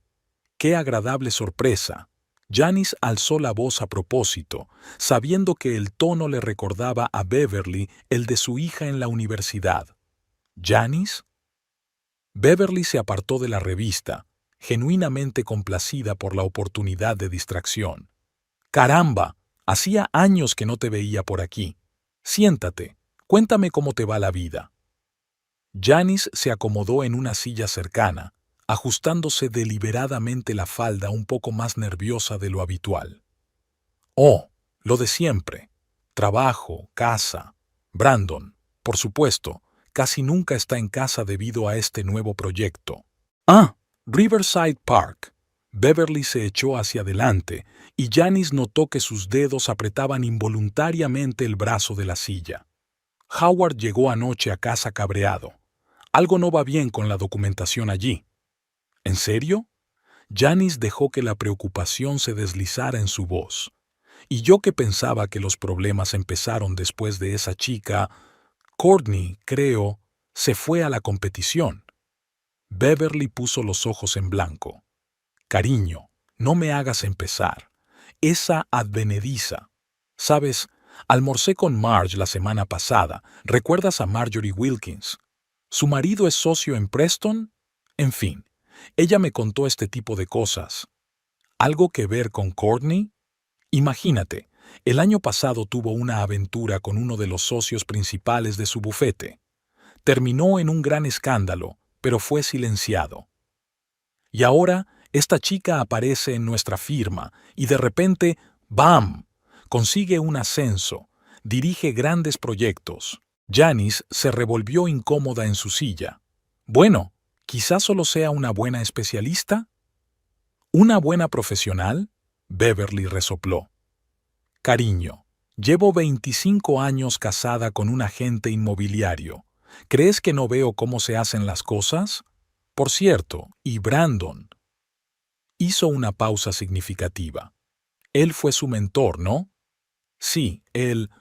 qué agradable sorpresa». Janice alzó la voz a propósito, sabiendo que el tono le recordaba a Beverly el de su hija en la universidad. «¿Janice?» Beverly se apartó de la revista, genuinamente complacida por la oportunidad de distracción. «Caramba, hacía años que no te veía por aquí. Siéntate, cuéntame cómo te va la vida». Janice se acomodó en una silla cercana, ajustándose deliberadamente la falda un poco más nerviosa de lo habitual. «Oh, lo de siempre. Trabajo, casa. Brandon, por supuesto, casi nunca está en casa debido a este nuevo proyecto. Ah, Riverside Park». Beverly se echó hacia adelante y Janice notó que sus dedos apretaban involuntariamente el brazo de la silla. «Howard llegó anoche a casa cabreado. Algo no va bien con la documentación allí». «¿En serio?» Janice dejó que la preocupación se deslizara en su voz. «Y yo que pensaba que los problemas empezaron después de esa chica, Courtney, creo, se fue a la competición». Beverly puso los ojos en blanco. «Cariño, no me hagas empezar. Esa advenediza. Sabes, almorcé con Marge la semana pasada. ¿Recuerdas a Marjorie Wilkins? ¿Su marido es socio en Preston? En fin, ella me contó este tipo de cosas. ¿Algo que ver con Courtney? Imagínate, el año pasado tuvo una aventura con uno de los socios principales de su bufete. Terminó en un gran escándalo, pero fue silenciado. Y ahora, esta chica aparece en nuestra firma y de repente, ¡bam!, consigue un ascenso, dirige grandes proyectos». Janice se revolvió incómoda en su silla. «Bueno, quizás solo sea una buena especialista». «¿Una buena profesional?», Beverly resopló. «Cariño, llevo 25 años casada con un agente inmobiliario. ¿Crees que no veo cómo se hacen las cosas? Por cierto, y Brandon». Hizo una pausa significativa. «Él fue su mentor, ¿no?» «Sí, él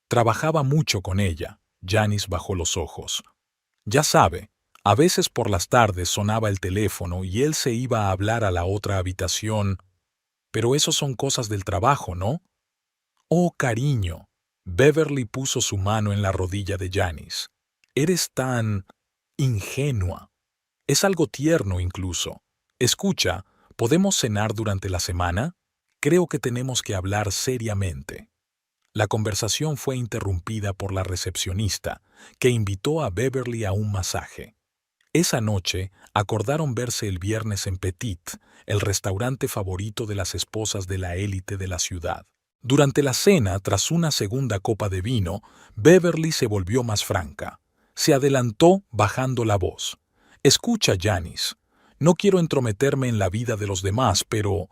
trabajaba mucho con ella». Janice bajó los ojos. «Ya sabe, a veces por las tardes sonaba el teléfono y él se iba a hablar a la otra habitación. Pero eso son cosas del trabajo, ¿no?» «Oh, cariño». Beverly puso su mano en la rodilla de Janice. «Eres tan ingenua. Es algo tierno incluso. Escucha, ¿Podemos cenar durante la semana? Creo que tenemos que hablar seriamente. La conversación fue interrumpida por la recepcionista, que invitó a Beverly a un masaje. Esa noche acordaron verse el viernes en Petit, el restaurante favorito de las esposas de la élite de la ciudad. Durante la cena, tras una segunda copa de vino, Beverly se volvió más franca. Se adelantó bajando la voz. «Escucha, Janice, no quiero entrometerme en la vida de los demás, pero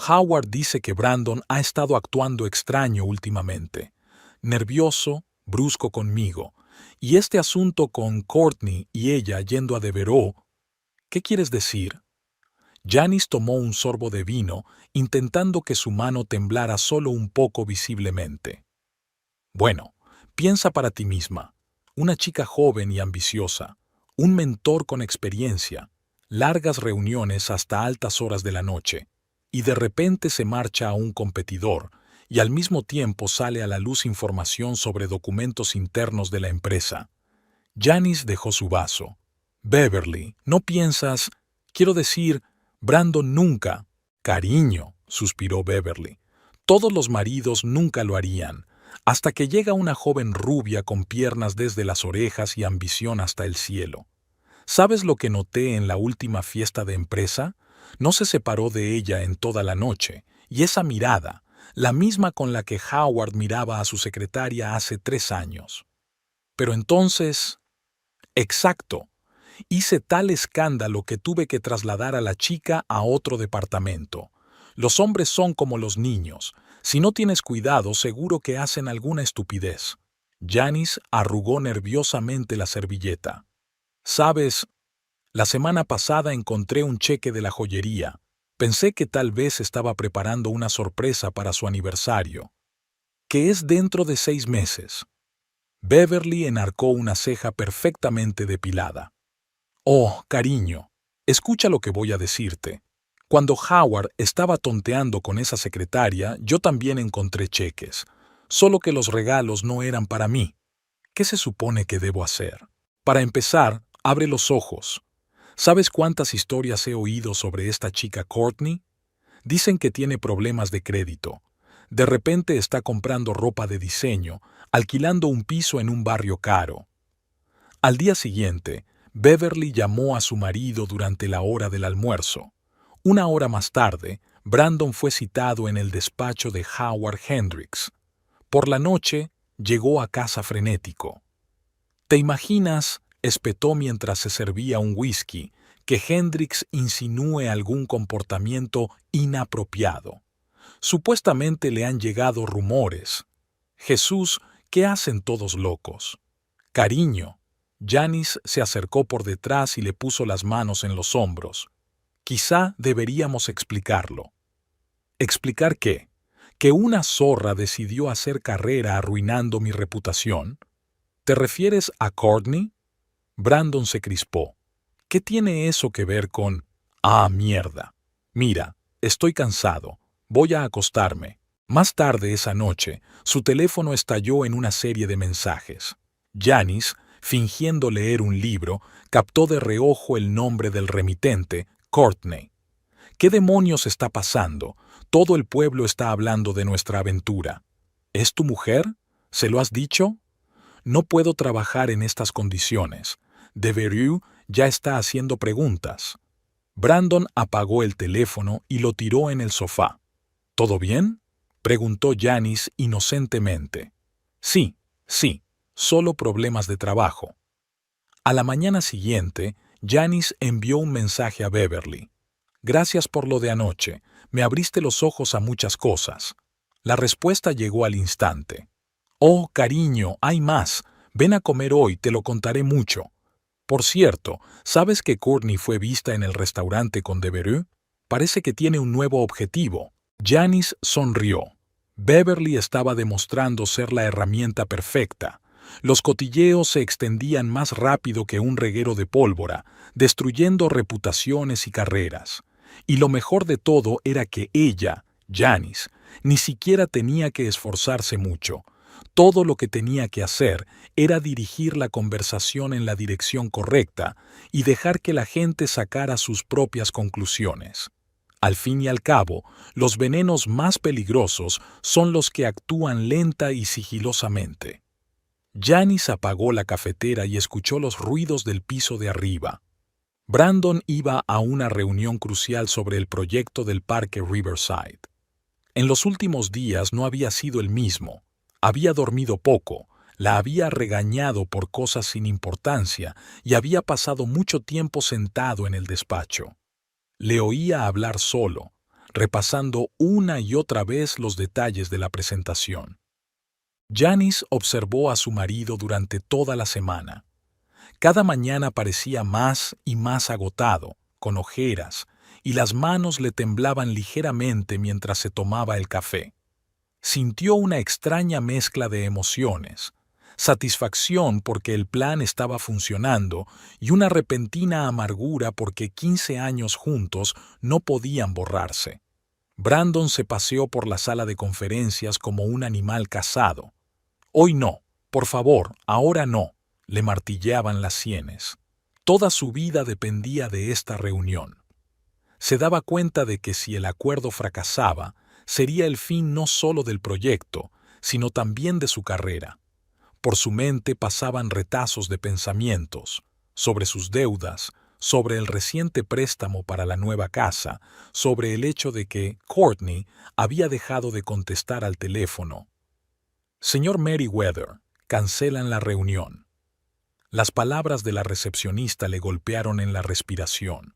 Howard dice que Brandon ha estado actuando extraño últimamente. Nervioso, brusco conmigo. Y este asunto con Courtney y ella yendo a Devereaux, ¿qué quieres decir?» Janice tomó un sorbo de vino, intentando que su mano temblara solo un poco visiblemente. «Bueno, piensa para ti misma. Una chica joven y ambiciosa, un mentor con experiencia, largas reuniones hasta altas horas de la noche, y de repente se marcha a un competidor, y al mismo tiempo sale a la luz información sobre documentos internos de la empresa». Janice dejó su vaso. «Beverly, ¿no piensas? Quiero decir, Brandon nunca». «Cariño», suspiró Beverly. «Todos los maridos nunca lo harían, hasta que llega una joven rubia con piernas desde las orejas y ambición hasta el cielo. ¿Sabes lo que noté en la última fiesta de empresa? No se separó de ella en toda la noche, y esa mirada, la misma con la que Howard miraba a su secretaria hace 3 años. Pero entonces... Exacto. Hice tal escándalo que tuve que trasladar a la chica a otro departamento. Los hombres son como los niños. Si no tienes cuidado, seguro que hacen alguna estupidez». Janice arrugó nerviosamente la servilleta. «¿Sabes? La semana pasada encontré un cheque de la joyería. Pensé que tal vez estaba preparando una sorpresa para su aniversario. Que es dentro de 6 meses. Beverly enarcó una ceja perfectamente depilada. «Oh, cariño, escucha lo que voy a decirte. Cuando Howard estaba tonteando con esa secretaria, yo también encontré cheques, solo que los regalos no eran para mí. ¿Qué se supone que debo hacer? Para empezar, abre los ojos. ¿Sabes cuántas historias he oído sobre esta chica Courtney? Dicen que tiene problemas de crédito. De repente está comprando ropa de diseño, alquilando un piso en un barrio caro». Al día siguiente, Beverly llamó a su marido durante la hora del almuerzo. 1 hora más tarde, Brandon fue citado en el despacho de Howard Hendricks. Por la noche, llegó a casa frenético. «¿Te imaginas?», espetó mientras se servía un whisky, «que Hendricks insinúe algún comportamiento inapropiado. Supuestamente le han llegado rumores. Jesús, ¿qué hacen todos locos? Cariño». Janice se acercó por detrás y le puso las manos en los hombros. «Quizá deberíamos explicarlo». «¿Explicar qué? ¿Que una zorra decidió hacer carrera arruinando mi reputación? ¿Te refieres a Courtney?» Brandon se crispó. «¿Qué tiene eso que ver con...? Ah, mierda. Mira, estoy cansado. Voy a acostarme». Más tarde esa noche, su teléfono estalló en una serie de mensajes. Janice, fingiendo leer un libro, captó de reojo el nombre del remitente, Courtney. «¿Qué demonios está pasando? Todo el pueblo está hablando de nuestra aventura. ¿Es tu mujer? ¿Se lo has dicho? No puedo trabajar en estas condiciones. Devereaux ya está haciendo preguntas». Brandon apagó el teléfono y lo tiró en el sofá. «¿Todo bien?», preguntó Janice inocentemente. «Sí, solo problemas de trabajo». A la mañana siguiente, Janice envió un mensaje a Beverly. «Gracias por lo de anoche. Me abriste los ojos a muchas cosas». La respuesta llegó al instante. «Oh, cariño, hay más. Ven a comer hoy, te lo contaré mucho. Por cierto, ¿sabes que Courtney fue vista en el restaurante con Devereaux? Parece que tiene un nuevo objetivo». Janice sonrió. Beverly estaba demostrando ser la herramienta perfecta. Los cotilleos se extendían más rápido que un reguero de pólvora, destruyendo reputaciones y carreras. Y lo mejor de todo era que ella, Janice, ni siquiera tenía que esforzarse mucho. Todo lo que tenía que hacer era dirigir la conversación en la dirección correcta y dejar que la gente sacara sus propias conclusiones. Al fin y al cabo, los venenos más peligrosos son los que actúan lenta y sigilosamente. Janice apagó la cafetera y escuchó los ruidos del piso de arriba. Brandon iba a una reunión crucial sobre el proyecto del parque Riverside. En los últimos días no había sido el mismo. Había dormido poco, la había regañado por cosas sin importancia y había pasado mucho tiempo sentado en el despacho. Le oía hablar solo, repasando una y otra vez los detalles de la presentación. Janice observó a su marido durante toda la semana. Cada mañana parecía más y más agotado, con ojeras, y las manos le temblaban ligeramente mientras se tomaba el café. Sintió una extraña mezcla de emociones, satisfacción porque el plan estaba funcionando y una repentina amargura porque 15 años juntos no podían borrarse. Brandon se paseó por la sala de conferencias como un animal cazado. «Hoy no, por favor, ahora no», le martilleaban las sienes. Toda su vida dependía de esta reunión. Se daba cuenta de que si el acuerdo fracasaba, sería el fin no solo del proyecto, sino también de su carrera. Por su mente pasaban retazos de pensamientos, sobre sus deudas, sobre el reciente préstamo para la nueva casa, sobre el hecho de que Courtney había dejado de contestar al teléfono. «Señor Merriweather, cancelan la reunión». Las palabras de la recepcionista le golpearon en la respiración.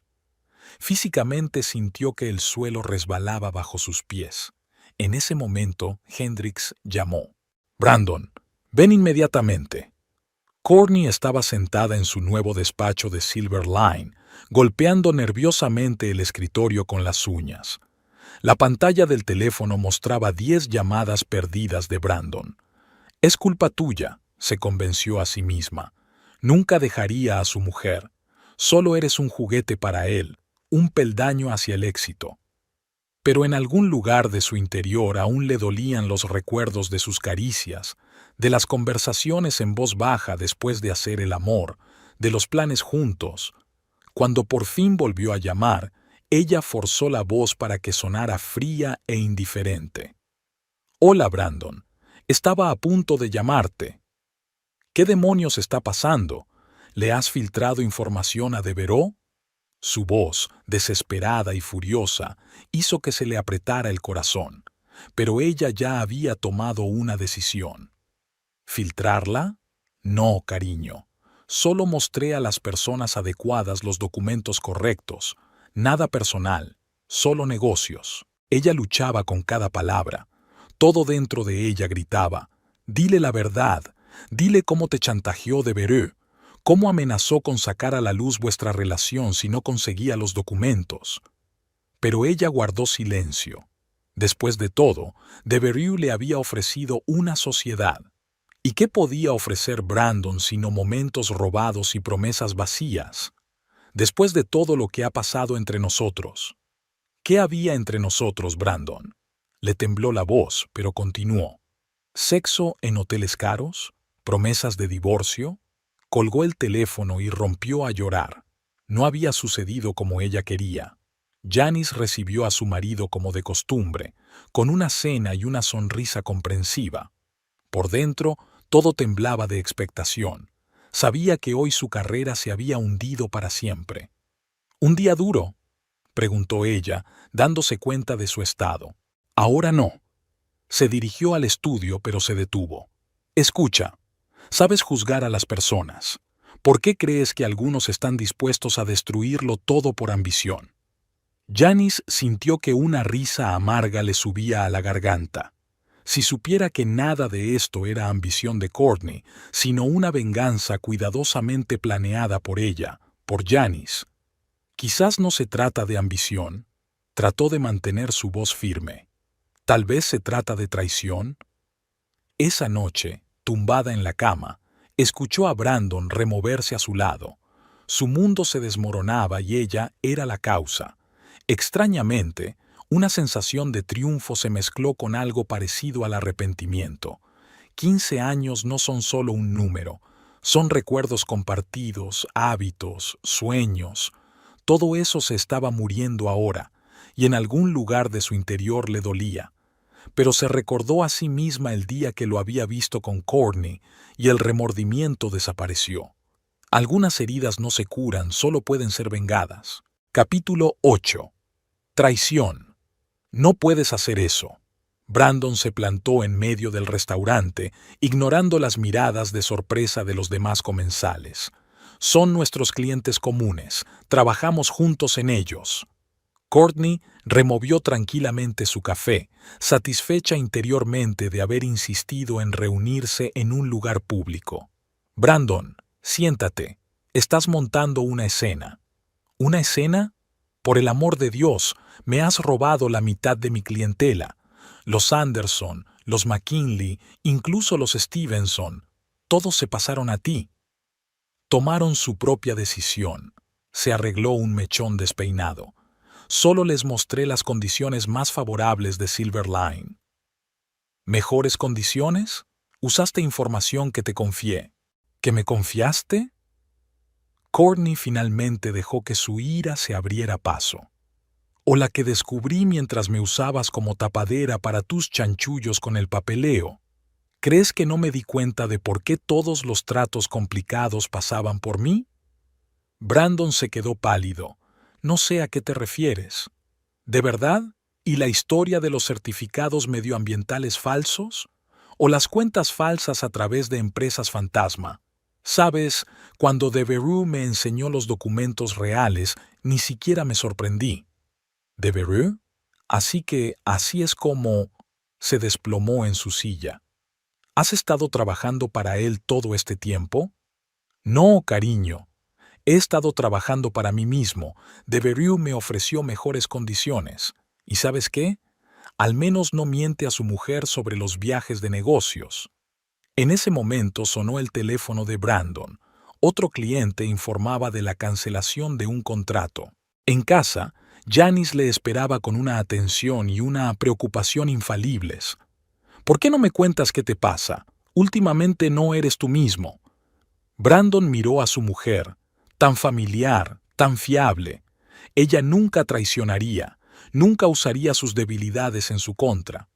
Físicamente sintió que el suelo resbalaba bajo sus pies. En ese momento, Hendricks llamó. «Brandon, ven inmediatamente». Courtney estaba sentada en su nuevo despacho de Silver Line, golpeando nerviosamente el escritorio con las uñas. La pantalla del teléfono mostraba 10 llamadas perdidas de Brandon. «Es culpa tuya», se convenció a sí misma. «Nunca dejaría a su mujer. Solo eres un juguete para él, un peldaño hacia el éxito». Pero en algún lugar de su interior aún le dolían los recuerdos de sus caricias, de las conversaciones en voz baja después de hacer el amor, de los planes juntos. Cuando por fin volvió a llamar, ella forzó la voz para que sonara fría e indiferente. «Hola, Brandon. Estaba a punto de llamarte». «¿Qué demonios está pasando? ¿Le has filtrado información a Devereaux?». Su voz, desesperada y furiosa, hizo que se le apretara el corazón, pero ella ya había tomado una decisión. ¿Filtrarla? No, cariño. Solo mostré a las personas adecuadas los documentos correctos. Nada personal, solo negocios. Ella luchaba con cada palabra. Todo dentro de ella gritaba: «Dile la verdad, dile cómo te chantajeó Devereaux, cómo amenazó con sacar a la luz vuestra relación si no conseguía los documentos». Pero ella guardó silencio. Después de todo, Devereaux le había ofrecido una sociedad. ¿Y qué podía ofrecer Brandon sino momentos robados y promesas vacías? Después de todo lo que ha pasado entre nosotros. ¿Qué había entre nosotros, Brandon? Le tembló la voz, pero continuó. ¿Sexo en hoteles caros? ¿Promesas de divorcio? Colgó el teléfono y rompió a llorar. No había sucedido como ella quería. Janice recibió a su marido como de costumbre, con una cena y una sonrisa comprensiva. Por dentro, todo temblaba de expectación. Sabía que hoy su carrera se había hundido para siempre. «¿Un día duro?», preguntó ella, dándose cuenta de su estado. «Ahora no». Se dirigió al estudio, pero se detuvo. «Escucha, sabes juzgar a las personas. ¿Por qué crees que algunos están dispuestos a destruirlo todo por ambición?». Janice sintió que una risa amarga le subía a la garganta. Si supiera que nada de esto era ambición de Courtney, sino una venganza cuidadosamente planeada por ella, por Janice. Quizás no se trata de ambición. Trató de mantener su voz firme. Tal vez se trata de traición. Esa noche, tumbada en la cama, escuchó a Brandon removerse a su lado. Su mundo se desmoronaba y ella era la causa. Extrañamente, una sensación de triunfo se mezcló con algo parecido al arrepentimiento. 15 años no son solo un número, son recuerdos compartidos, hábitos, sueños. Todo eso se estaba muriendo ahora, y en algún lugar de su interior le dolía. Pero se recordó a sí misma el día que lo había visto con Courtney y el remordimiento desapareció. Algunas heridas no se curan, solo pueden ser vengadas. Capítulo 8. Traición. No puedes hacer eso. Brandon se plantó en medio del restaurante, ignorando las miradas de sorpresa de los demás comensales. Son nuestros clientes comunes, trabajamos juntos en ellos. Courtney removió tranquilamente su café, satisfecha interiormente de haber insistido en reunirse en un lugar público. Brandon, siéntate. Estás montando una escena. ¿Una escena? Por el amor de Dios, me has robado la mitad de mi clientela. Los Anderson, los McKinley, incluso los Stevenson, todos se pasaron a ti. Tomaron su propia decisión. Se arregló un mechón despeinado. Solo les mostré las condiciones más favorables de Silverline. ¿Mejores condiciones? Usaste información que te confié. ¿Que me confiaste? Courtney finalmente dejó que su ira se abriera paso. ¿O la que descubrí mientras me usabas como tapadera para tus chanchullos con el papeleo? ¿Crees que no me di cuenta de por qué todos los tratos complicados pasaban por mí? Brandon se quedó pálido. No sé a qué te refieres. ¿De verdad? ¿Y la historia de los certificados medioambientales falsos? ¿O las cuentas falsas a través de empresas fantasma? Sabes, cuando Devereux me enseñó los documentos reales, ni siquiera me sorprendí. ¿Devereux? Así es como... Se desplomó en su silla. ¿Has estado trabajando para él todo este tiempo? No, cariño. He estado trabajando para mí mismo. Devereux me ofreció mejores condiciones. ¿Y sabes qué? Al menos no miente a su mujer sobre los viajes de negocios. En ese momento sonó el teléfono de Brandon. Otro cliente informaba de la cancelación de un contrato. En casa, Janice le esperaba con una atención y una preocupación infalibles. ¿Por qué no me cuentas qué te pasa? Últimamente no eres tú mismo. Brandon miró a su mujer, tan familiar, tan fiable. Ella nunca traicionaría, nunca usaría sus debilidades en su contra.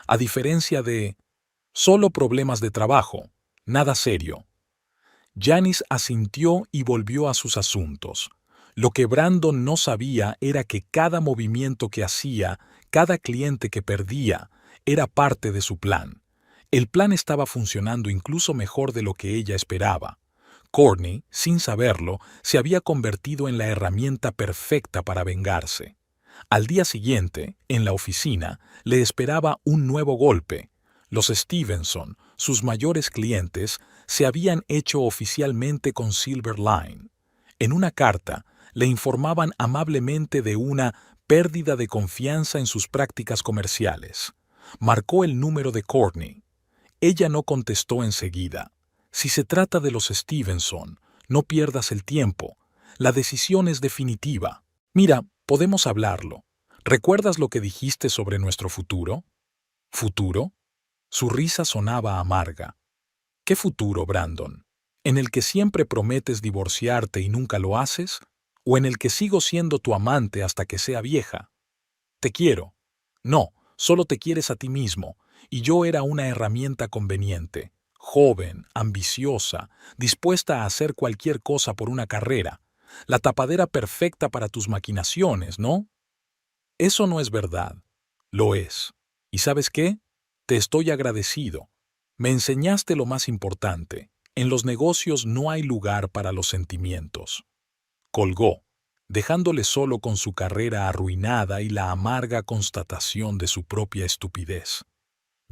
A diferencia de... Solo problemas de trabajo, nada serio. Janice asintió y volvió a sus asuntos. Lo que Brandon no sabía era que cada movimiento que hacía, cada cliente que perdía, era parte de su plan. El plan estaba funcionando incluso mejor de lo que ella esperaba. Courtney, sin saberlo, se había convertido en la herramienta perfecta para vengarse. Al día siguiente, en la oficina, le esperaba un nuevo golpe. Los Stevenson, sus mayores clientes, se habían hecho oficialmente con Silverline. En una carta, le informaban amablemente de una pérdida de confianza en sus prácticas comerciales. Marcó el número de Courtney. Ella no contestó enseguida. Si se trata de los Stevenson, no pierdas el tiempo. La decisión es definitiva. Mira, podemos hablarlo. ¿Recuerdas lo que dijiste sobre nuestro futuro? ¿Futuro? Su risa sonaba amarga. ¿Qué futuro, Brandon? ¿En el que siempre prometes divorciarte y nunca lo haces? ¿O en el que sigo siendo tu amante hasta que sea vieja? Te quiero. No, solo te quieres a ti mismo, y yo era una herramienta conveniente, joven, ambiciosa, dispuesta a hacer cualquier cosa por una carrera, la tapadera perfecta para tus maquinaciones, ¿no? Eso no es verdad. Lo es. ¿Y sabes qué? Te estoy agradecido. Me enseñaste lo más importante. En los negocios no hay lugar para los sentimientos. Colgó, dejándole solo con su carrera arruinada y la amarga constatación de su propia estupidez.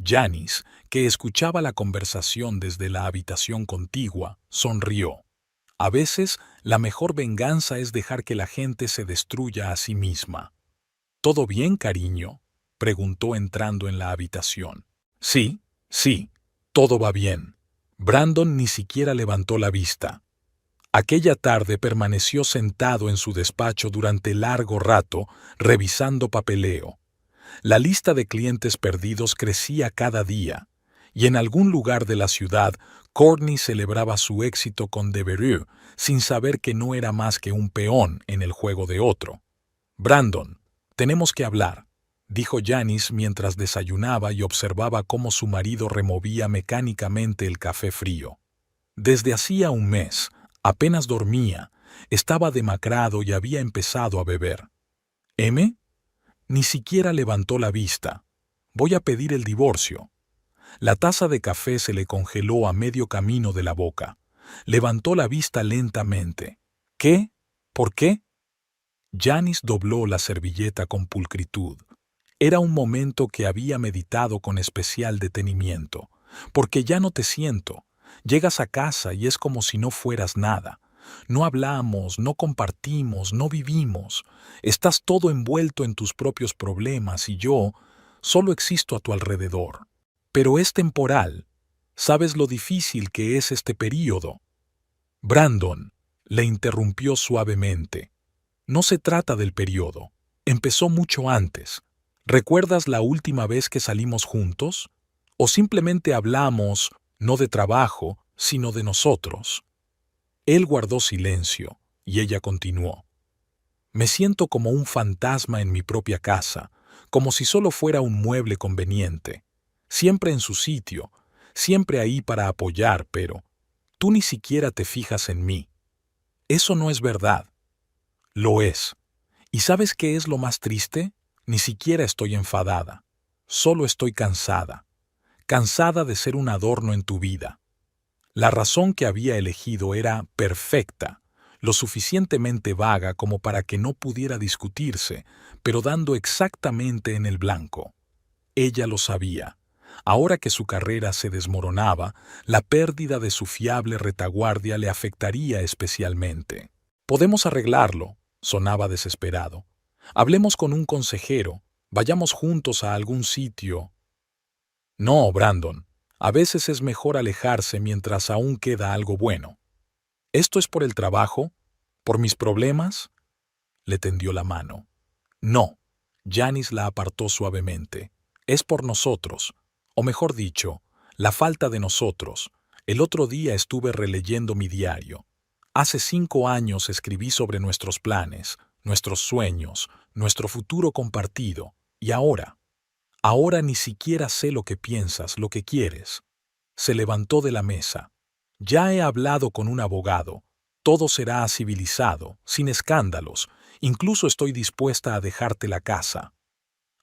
Janice, que escuchaba la conversación desde la habitación contigua, sonrió. A veces, la mejor venganza es dejar que la gente se destruya a sí misma. ¿Todo bien, cariño?, preguntó entrando en la habitación. Sí, todo va bien. Brandon ni siquiera levantó la vista. Aquella tarde permaneció sentado en su despacho durante largo rato, revisando papeleo. La lista de clientes perdidos crecía cada día, y en algún lugar de la ciudad, Courtney celebraba su éxito con Devereux, sin saber que no era más que un peón en el juego de otro. Brandon, Tenemos que hablar, dijo Janice mientras desayunaba y observaba cómo su marido removía mecánicamente el café frío. Desde hacía un mes, apenas dormía, estaba demacrado y había empezado a beber. ¿M? Ni siquiera levantó la vista. Voy a pedir el divorcio. La taza de café se le congeló a medio camino de la boca. Levantó la vista lentamente. ¿Qué? ¿Por qué? Janice dobló la servilleta con pulcritud. Era un momento que había meditado con especial detenimiento. Porque ya no te siento. Llegas a casa y es como si no fueras nada. No hablamos, no compartimos, no vivimos. Estás todo envuelto en tus propios problemas y yo solo existo a tu alrededor. Pero es temporal. ¿Sabes lo difícil que es este período? Brandon, le interrumpió suavemente. No se trata del periodo. Empezó mucho antes. ¿Recuerdas la última vez que salimos juntos? ¿O simplemente hablamos, no de trabajo, sino de nosotros? Él guardó silencio, y ella continuó. Me siento como un fantasma en mi propia casa, como si solo fuera un mueble conveniente. Siempre en su sitio, siempre ahí para apoyar, pero tú ni siquiera te fijas en mí. Eso no es verdad. Lo es. ¿Y sabes qué es lo más triste? Ni siquiera estoy enfadada. Solo estoy cansada. Cansada de ser un adorno en tu vida. La razón que había elegido era perfecta, lo suficientemente vaga como para que no pudiera discutirse, pero dando exactamente en el blanco. Ella lo sabía. Ahora que su carrera se desmoronaba, la pérdida de su fiable retaguardia le afectaría especialmente. Podemos arreglarlo, sonaba desesperado. Hablemos con un consejero, vayamos juntos a algún sitio. No, Brandon, a veces es mejor alejarse mientras aún queda algo bueno. ¿Esto es por el trabajo? ¿Por mis problemas? Le tendió la mano. No, Janice la apartó suavemente. Es por nosotros, o mejor dicho, la falta de nosotros. El otro día estuve releyendo mi diario. Hace 5 años escribí sobre nuestros planes, nuestros sueños, nuestro futuro compartido, y ahora ni siquiera sé lo que piensas, lo que quieres. Se levantó de la mesa. Ya he hablado con un abogado. Todo será civilizado, sin escándalos. Incluso estoy dispuesta a dejarte la casa.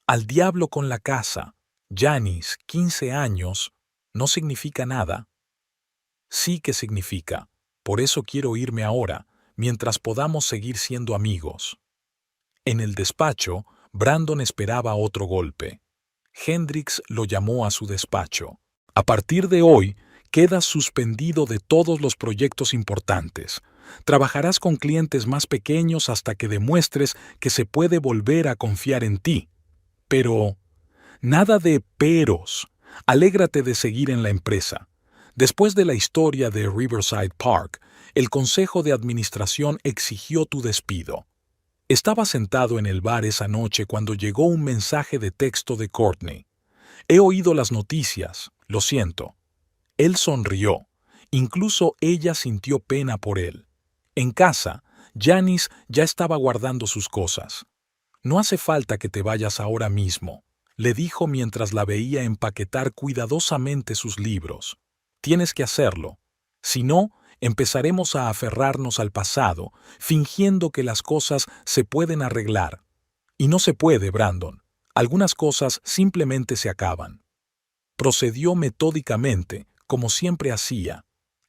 Al diablo con la casa. Janice, 15 años, ¿no significa nada? Sí que significa. Por eso quiero irme ahora, mientras podamos seguir siendo amigos. En el despacho, Brandon esperaba otro golpe. Hendricks lo llamó a su despacho. A partir de hoy, quedas suspendido de todos los proyectos importantes. Trabajarás con clientes más pequeños hasta que demuestres que se puede volver a confiar en ti. Pero, nada de peros. Alégrate de seguir en la empresa. Después de la historia de Riverside Park, el Consejo de Administración exigió tu despido. Estaba sentado en el bar esa noche cuando llegó un mensaje de texto de Courtney. He oído las noticias, lo siento. Él sonrió. Incluso ella sintió pena por él. En casa, Janice ya estaba guardando sus cosas. No hace falta que te vayas ahora mismo, le dijo mientras la veía empaquetar cuidadosamente sus libros. Tienes que hacerlo. Si no, empezaremos a aferrarnos al pasado, fingiendo que las cosas se pueden arreglar. Y no se puede, Brandon. Algunas cosas simplemente se acaban. Procedió metódicamente, como siempre hacía.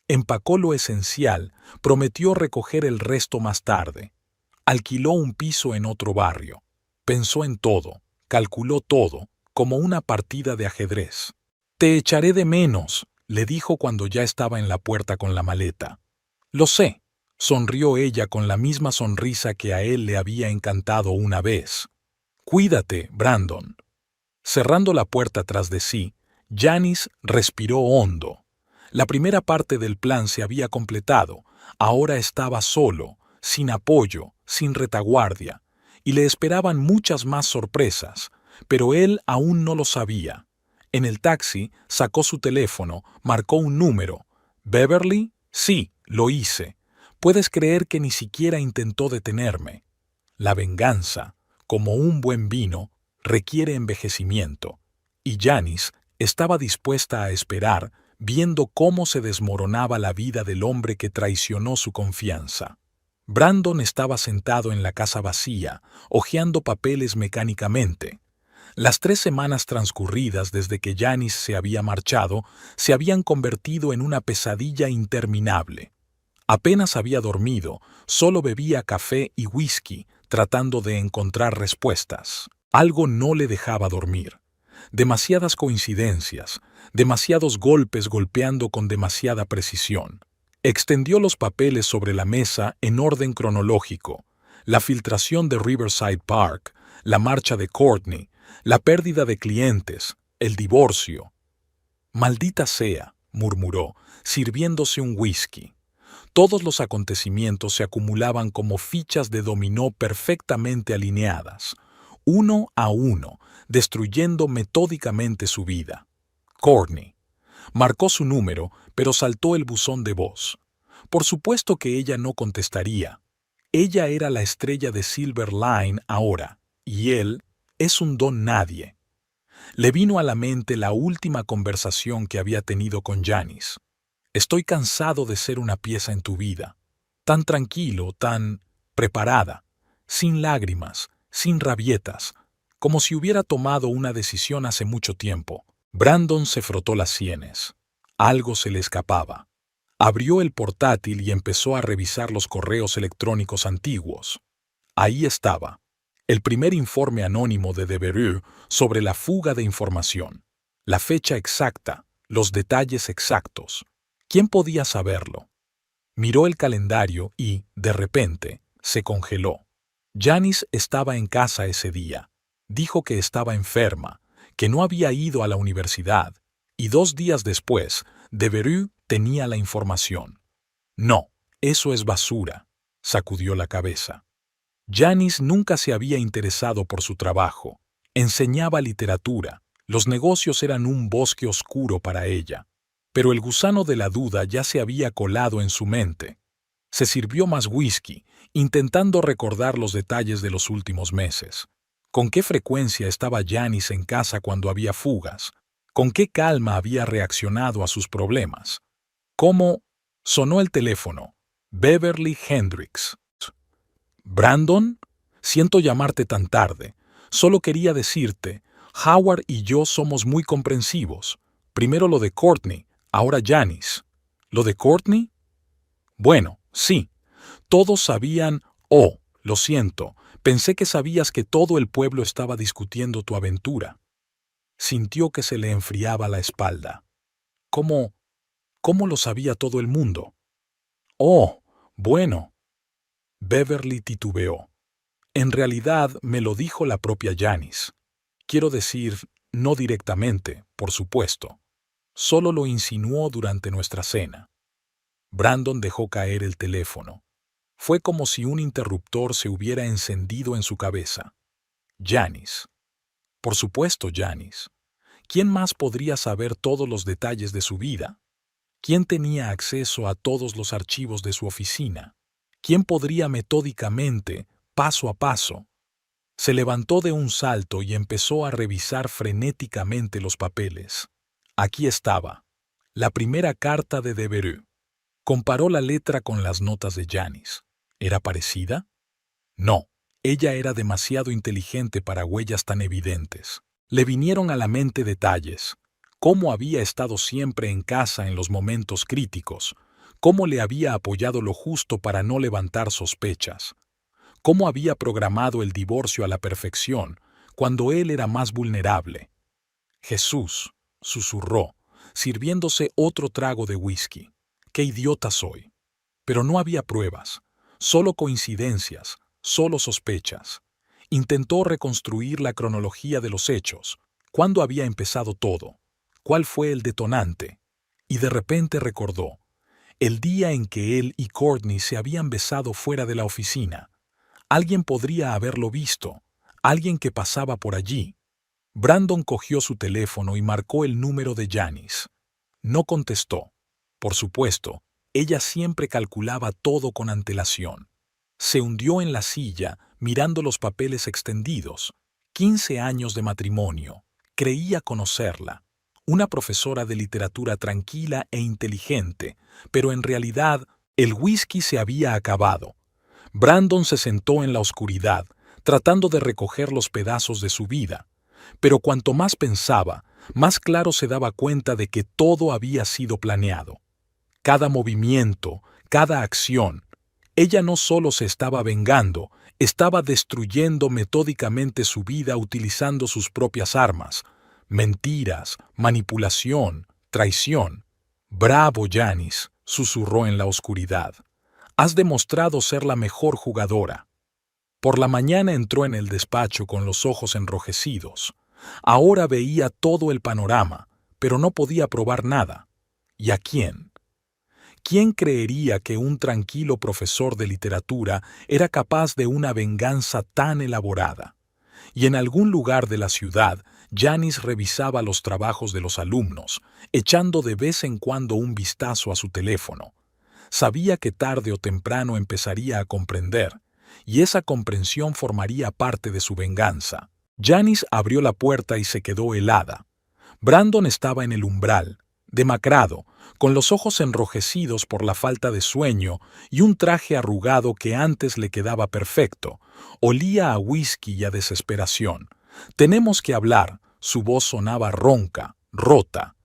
Empacó lo esencial, prometió recoger el resto más tarde. Alquiló un piso en otro barrio. Pensó en todo, calculó todo, como una partida de ajedrez. Te echaré de menos, le dijo cuando ya estaba en la puerta con la maleta. Lo sé, sonrió ella con la misma sonrisa que a él le había encantado una vez. Cuídate, Brandon. Cerrando la puerta tras de sí, Janice respiró hondo. La primera parte del plan se había completado, ahora estaba solo, sin apoyo, sin retaguardia, y le esperaban muchas más sorpresas, pero él aún no lo sabía. En el taxi sacó su teléfono, marcó un número. ¿Beverly? Sí, lo hice. Puedes creer que ni siquiera intentó detenerme. La venganza. como un buen vino, requiere envejecimiento, y Janice estaba dispuesta a esperar, viendo cómo se desmoronaba la vida del hombre que traicionó su confianza. Brandon estaba sentado en la casa vacía, hojeando papeles mecánicamente. Las 3 semanas transcurridas desde que Janice se había marchado se habían convertido en una pesadilla interminable. Apenas había dormido, solo bebía café y whisky, tratando de encontrar respuestas. Algo no le dejaba dormir. Demasiadas coincidencias, demasiados golpes golpeando con demasiada precisión. Extendió los papeles sobre la mesa en orden cronológico. La filtración de Riverside Park, la marcha de Courtney, la pérdida de clientes, el divorcio. «Maldita sea», murmuró, sirviéndose un whisky. Todos los acontecimientos se acumulaban como fichas de dominó perfectamente alineadas, uno a uno, destruyendo metódicamente su vida. Courtney. Marcó su número, pero saltó el buzón de voz. Por supuesto que ella no contestaría. Ella era la estrella de Silver Line ahora, y él es un don nadie. Le vino a la mente la última conversación que había tenido con Janice. «Estoy cansado de ser una pieza en tu vida. Tan tranquilo, tan preparada, sin lágrimas, sin rabietas, como si hubiera tomado una decisión hace mucho tiempo». Brandon se frotó las sienes. Algo se le escapaba. Abrió el portátil y empezó a revisar los correos electrónicos antiguos. Ahí estaba, el primer informe anónimo de Devereux sobre la fuga de información. La fecha exacta, los detalles exactos. ¿Quién podía saberlo? Miró el calendario y, de repente, se congeló. Janice estaba en casa ese día. Dijo que estaba enferma, que no había ido a la universidad, y 2 días después, Devereux tenía la información. «No, eso es basura», sacudió la cabeza. Janice nunca se había interesado por su trabajo. Enseñaba literatura. Los negocios eran un bosque oscuro para ella. Pero el gusano de la duda ya se había colado en su mente. Se sirvió más whisky, intentando recordar los detalles de los últimos meses. ¿Con qué frecuencia estaba Janice en casa cuando había fugas? ¿Con qué calma había reaccionado a sus problemas? ¿Cómo? Sonó el teléfono. Beverly Hendricks. «Brandon, siento llamarte tan tarde. Solo quería decirte, Howard y yo somos muy comprensivos. Primero lo de Courtney, ahora Janice». «¿Lo de Courtney?» «Bueno, sí. Todos sabían. Oh, lo siento. Pensé que sabías que todo el pueblo estaba discutiendo tu aventura». Sintió que se le enfriaba la espalda. ¿Cómo lo sabía todo el mundo? «Oh, bueno». Beverly titubeó. «En realidad me lo dijo la propia Janice. Quiero decir, no directamente, por supuesto. Solo lo insinuó durante nuestra cena». Brandon dejó caer el teléfono. Fue como si un interruptor se hubiera encendido en su cabeza. Janice. Por supuesto, Janice. ¿Quién más podría saber todos los detalles de su vida? ¿Quién tenía acceso a todos los archivos de su oficina? ¿Quién podría metódicamente, paso a paso? Se levantó de un salto y empezó a revisar frenéticamente los papeles. Aquí estaba, la primera carta de Devereux. Comparó la letra con las notas de Janice. ¿Era parecida? No, ella era demasiado inteligente para huellas tan evidentes. Le vinieron a la mente detalles. Cómo había estado siempre en casa en los momentos críticos. Cómo le había apoyado lo justo para no levantar sospechas. Cómo había programado el divorcio a la perfección cuando él era más vulnerable. «Jesús», susurró, sirviéndose otro trago de whisky. «Qué idiota soy». Pero no había pruebas, solo coincidencias, solo sospechas. Intentó reconstruir la cronología de los hechos. ¿Cuándo había empezado todo? ¿Cuál fue el detonante? Y de repente recordó. El día en que él y Courtney se habían besado fuera de la oficina. Alguien podría haberlo visto, alguien que pasaba por allí. Brandon cogió su teléfono y marcó el número de Janice. No contestó. Por supuesto, ella siempre calculaba todo con antelación. Se hundió en la silla, mirando los papeles extendidos. 15 años de matrimonio. Creía conocerla. Una profesora de literatura tranquila e inteligente, pero en realidad el whisky se había acabado. Brandon se sentó en la oscuridad, tratando de recoger los pedazos de su vida. Pero cuanto más pensaba, más claro se daba cuenta de que todo había sido planeado. Cada movimiento, cada acción. Ella no solo se estaba vengando, estaba destruyendo metódicamente su vida utilizando sus propias armas. Mentiras, manipulación, traición. «Bravo, Janice», susurró en la oscuridad. «Has demostrado ser la mejor jugadora». Por la mañana entró en el despacho con los ojos enrojecidos. Ahora veía todo el panorama, pero no podía probar nada. ¿Y a quién? ¿Quién creería que un tranquilo profesor de literatura era capaz de una venganza tan elaborada? Y en algún lugar de la ciudad, Janice revisaba los trabajos de los alumnos, echando de vez en cuando un vistazo a su teléfono. Sabía que tarde o temprano empezaría a comprender, y esa comprensión formaría parte de su venganza. Janice abrió la puerta y se quedó helada. Brandon estaba en el umbral, demacrado, con los ojos enrojecidos por la falta de sueño y un traje arrugado que antes le quedaba perfecto. Olía a whisky y a desesperación. «Tenemos que hablar», su voz sonaba ronca, rota.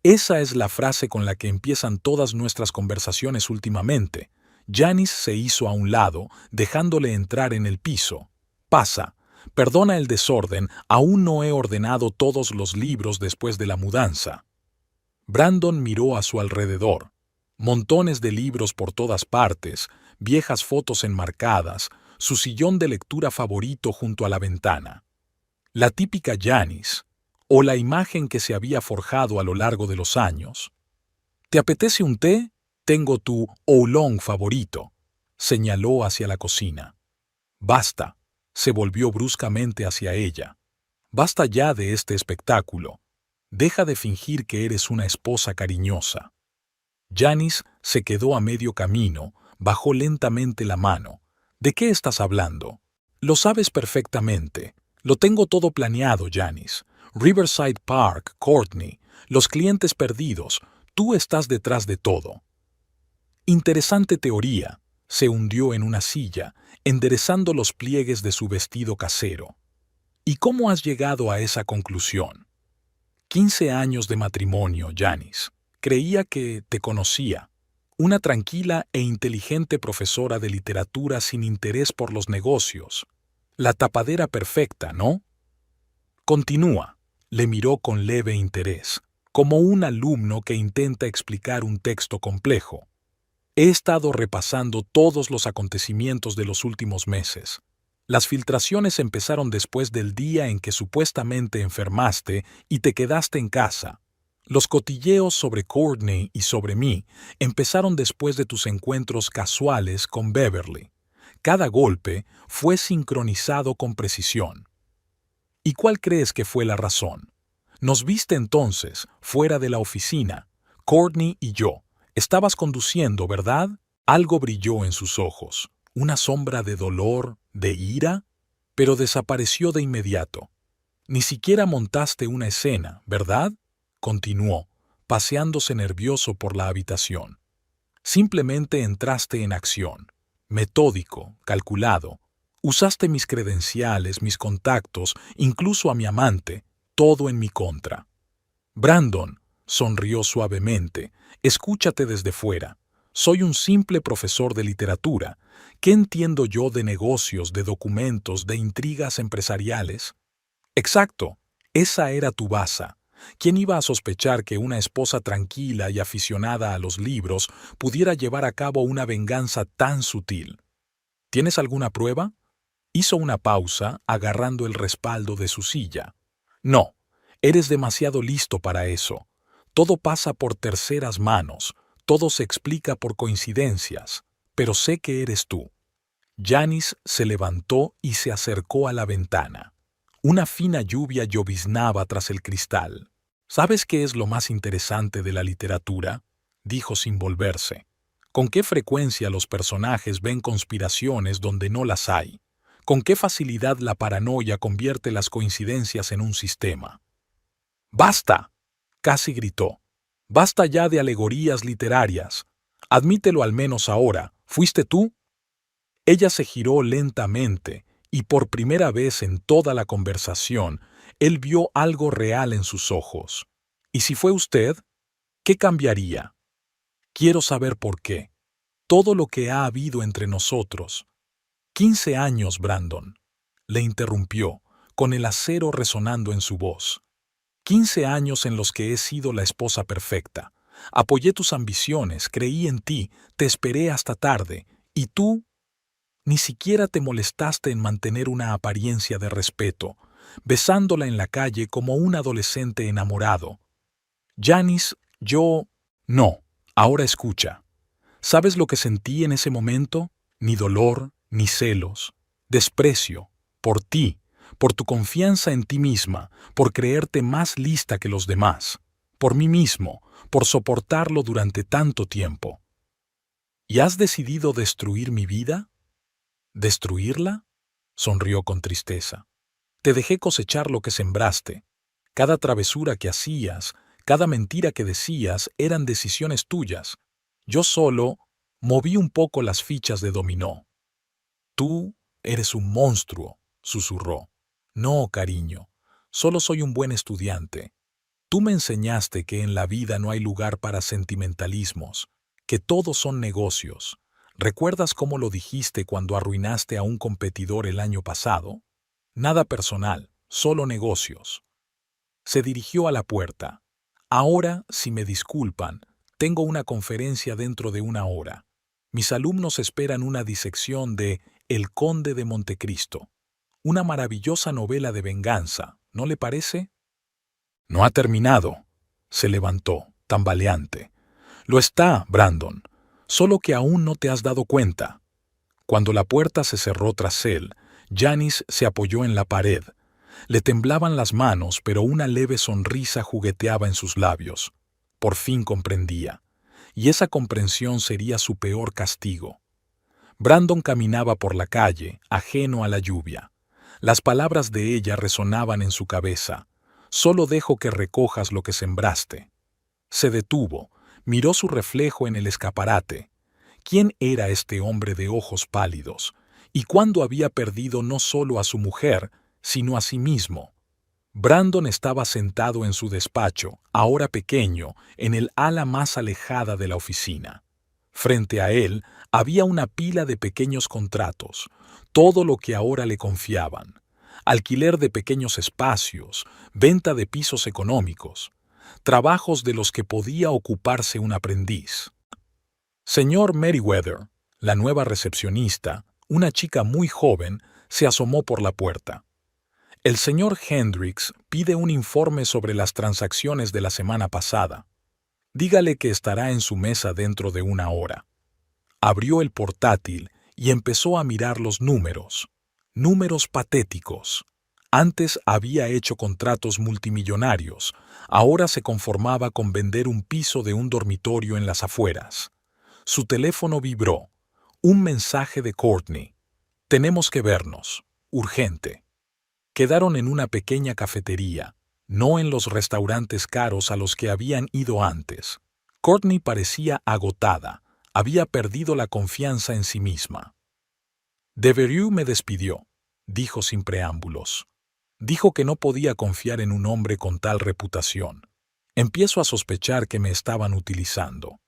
Esa es la frase con la que empiezan todas nuestras conversaciones últimamente. Janice se hizo a un lado, dejándole entrar en el piso. «Pasa. Perdona el desorden, aún no he ordenado todos los libros después de la mudanza». Brandon miró a su alrededor. Montones de libros por todas partes, viejas fotos enmarcadas, su sillón de lectura favorito junto a la ventana. La típica Janice, o la imagen que se había forjado a lo largo de los años. «¿Te apetece un té? Tengo tu oolong favorito», señaló hacia la cocina. «Basta», se volvió bruscamente hacia ella. «Basta ya de este espectáculo. Deja de fingir que eres una esposa cariñosa». Janice se quedó a medio camino, bajó lentamente la mano. «¿De qué estás hablando?» «Lo sabes perfectamente. Lo tengo todo planeado, Janice. Riverside Park, Courtney, los clientes perdidos, tú estás detrás de todo». «Interesante teoría», se hundió en una silla, enderezando los pliegues de su vestido casero. «¿Y cómo has llegado a esa conclusión?» 15 años de matrimonio, Janice. Creía que te conocía. Una tranquila e inteligente profesora de literatura sin interés por los negocios. La tapadera perfecta, ¿no? Continúa. Le miró con leve interés, como un alumno que intenta explicar un texto complejo. He estado repasando todos los acontecimientos de los últimos meses. Las filtraciones empezaron después del día en que supuestamente enfermaste y te quedaste en casa. Los cotilleos sobre Courtney y sobre mí empezaron después de tus encuentros casuales con Beverly. Cada golpe fue sincronizado con precisión. ¿Y cuál crees que fue la razón? Nos viste entonces, fuera de la oficina, Courtney y yo. Estabas conduciendo, ¿verdad? Algo brilló en sus ojos. ¿Una sombra de dolor, de ira? Pero desapareció de inmediato. Ni siquiera montaste una escena, ¿verdad? Continuó, paseándose nervioso por la habitación. Simplemente entraste en acción. Metódico, calculado. Usaste mis credenciales, mis contactos, incluso a mi amante, todo en mi contra. Brandon, sonrió suavemente, escúchate desde fuera. Soy un simple profesor de literatura. ¿Qué entiendo yo de negocios, de documentos, de intrigas empresariales? Exacto, esa era tu baza. ¿Quién iba a sospechar que una esposa tranquila y aficionada a los libros pudiera llevar a cabo una venganza tan sutil? ¿Tienes alguna prueba? Hizo una pausa, agarrando el respaldo de su silla. No, eres demasiado listo para eso. Todo pasa por terceras manos, todo se explica por coincidencias, pero sé que eres tú. Janice se levantó y se acercó a la ventana. Una fina lluvia lloviznaba tras el cristal. ¿Sabes qué es lo más interesante de la literatura?, dijo sin volverse. ¿Con qué frecuencia los personajes ven conspiraciones donde no las hay? Con qué facilidad la paranoia convierte las coincidencias en un sistema. ¡Basta!, casi gritó. ¡Basta ya de alegorías literarias! Admítelo al menos ahora. ¿Fuiste tú? Ella se giró lentamente y por primera vez en toda la conversación, él vio algo real en sus ojos. ¿Y si fue usted? ¿Qué cambiaría? Quiero saber por qué. Todo lo que ha habido entre nosotros. 15 años, Brandon. Le interrumpió, con el acero resonando en su voz. 15 años en los que he sido la esposa perfecta. Apoyé tus ambiciones, creí en ti, te esperé hasta tarde, y tú ni siquiera te molestaste en mantener una apariencia de respeto, besándola en la calle como un adolescente enamorado. Janice, yo... No, ahora escucha. ¿Sabes lo que sentí en ese momento? Ni dolor, ni celos. Desprecio. Por ti, por tu confianza en ti misma, por creerte más lista que los demás. Por mí mismo, por soportarlo durante tanto tiempo. ¿Y has decidido destruir mi vida? ¿Destruirla? Sonrió con tristeza. Te dejé cosechar lo que sembraste. Cada travesura que hacías, cada mentira que decías eran decisiones tuyas. Yo solo moví un poco las fichas de dominó. Tú eres un monstruo, susurró. No, cariño, solo soy un buen estudiante. Tú me enseñaste que en la vida no hay lugar para sentimentalismos, que todos son negocios. ¿Recuerdas cómo lo dijiste cuando arruinaste a un competidor el año pasado? Nada personal, solo negocios. Se dirigió a la puerta. Ahora, si me disculpan, tengo una conferencia dentro de 1 hora. Mis alumnos esperan una disección de El Conde de Montecristo. Una maravillosa novela de venganza, ¿no le parece? No ha terminado. Se levantó, tambaleante. Lo está, Brandon. Solo que aún no te has dado cuenta. Cuando la puerta se cerró tras él, Janice se apoyó en la pared. Le temblaban las manos, pero una leve sonrisa jugueteaba en sus labios. Por fin comprendía. Y esa comprensión sería su peor castigo. Brandon caminaba por la calle, ajeno a la lluvia. Las palabras de ella resonaban en su cabeza. Solo dejo que recojas lo que sembraste. Se detuvo, miró su reflejo en el escaparate. ¿Quién era este hombre de ojos pálidos? ¿Y cuándo había perdido no solo a su mujer, sino a sí mismo? Brandon estaba sentado en su despacho, ahora pequeño, en el ala más alejada de la oficina. Frente a él había una pila de pequeños contratos, todo lo que ahora le confiaban. Alquiler de pequeños espacios, venta de pisos económicos, trabajos de los que podía ocuparse un aprendiz. Señor Merriweather, la nueva recepcionista, una chica muy joven, se asomó por la puerta. El señor Hendricks pide un informe sobre las transacciones de la semana pasada. Dígale que estará en su mesa dentro de 1 hora. Abrió el portátil y empezó a mirar los números. Números patéticos. Antes había hecho contratos multimillonarios, ahora se conformaba con vender un piso de un dormitorio en las afueras. Su teléfono vibró. Un mensaje de Courtney. Tenemos que vernos. Urgente. Quedaron en una pequeña cafetería, no en los restaurantes caros a los que habían ido antes. Courtney parecía agotada, había perdido la confianza en sí misma. Devereux me despidió, dijo sin preámbulos. Dijo que no podía confiar en un hombre con tal reputación. Empiezo a sospechar que me estaban utilizando.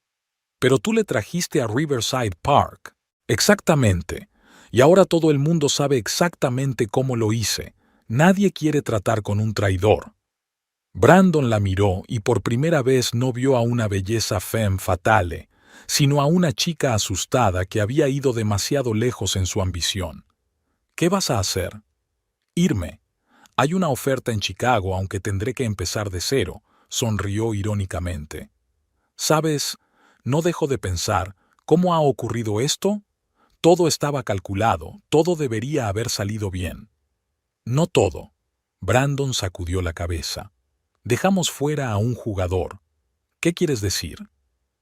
Pero tú le trajiste a Riverside Park. Exactamente. Y ahora todo el mundo sabe exactamente cómo lo hice. Nadie quiere tratar con un traidor. Brandon la miró y por primera vez no vio a una belleza femme fatale, sino a una chica asustada que había ido demasiado lejos en su ambición. ¿Qué vas a hacer? Irme. Hay una oferta en Chicago, aunque tendré que empezar de cero, sonrió irónicamente. ¿Sabes? No dejo de pensar, ¿cómo ha ocurrido esto? Todo estaba calculado, todo debería haber salido bien. No todo. Brandon sacudió la cabeza. Dejamos fuera a un jugador. ¿Qué quieres decir?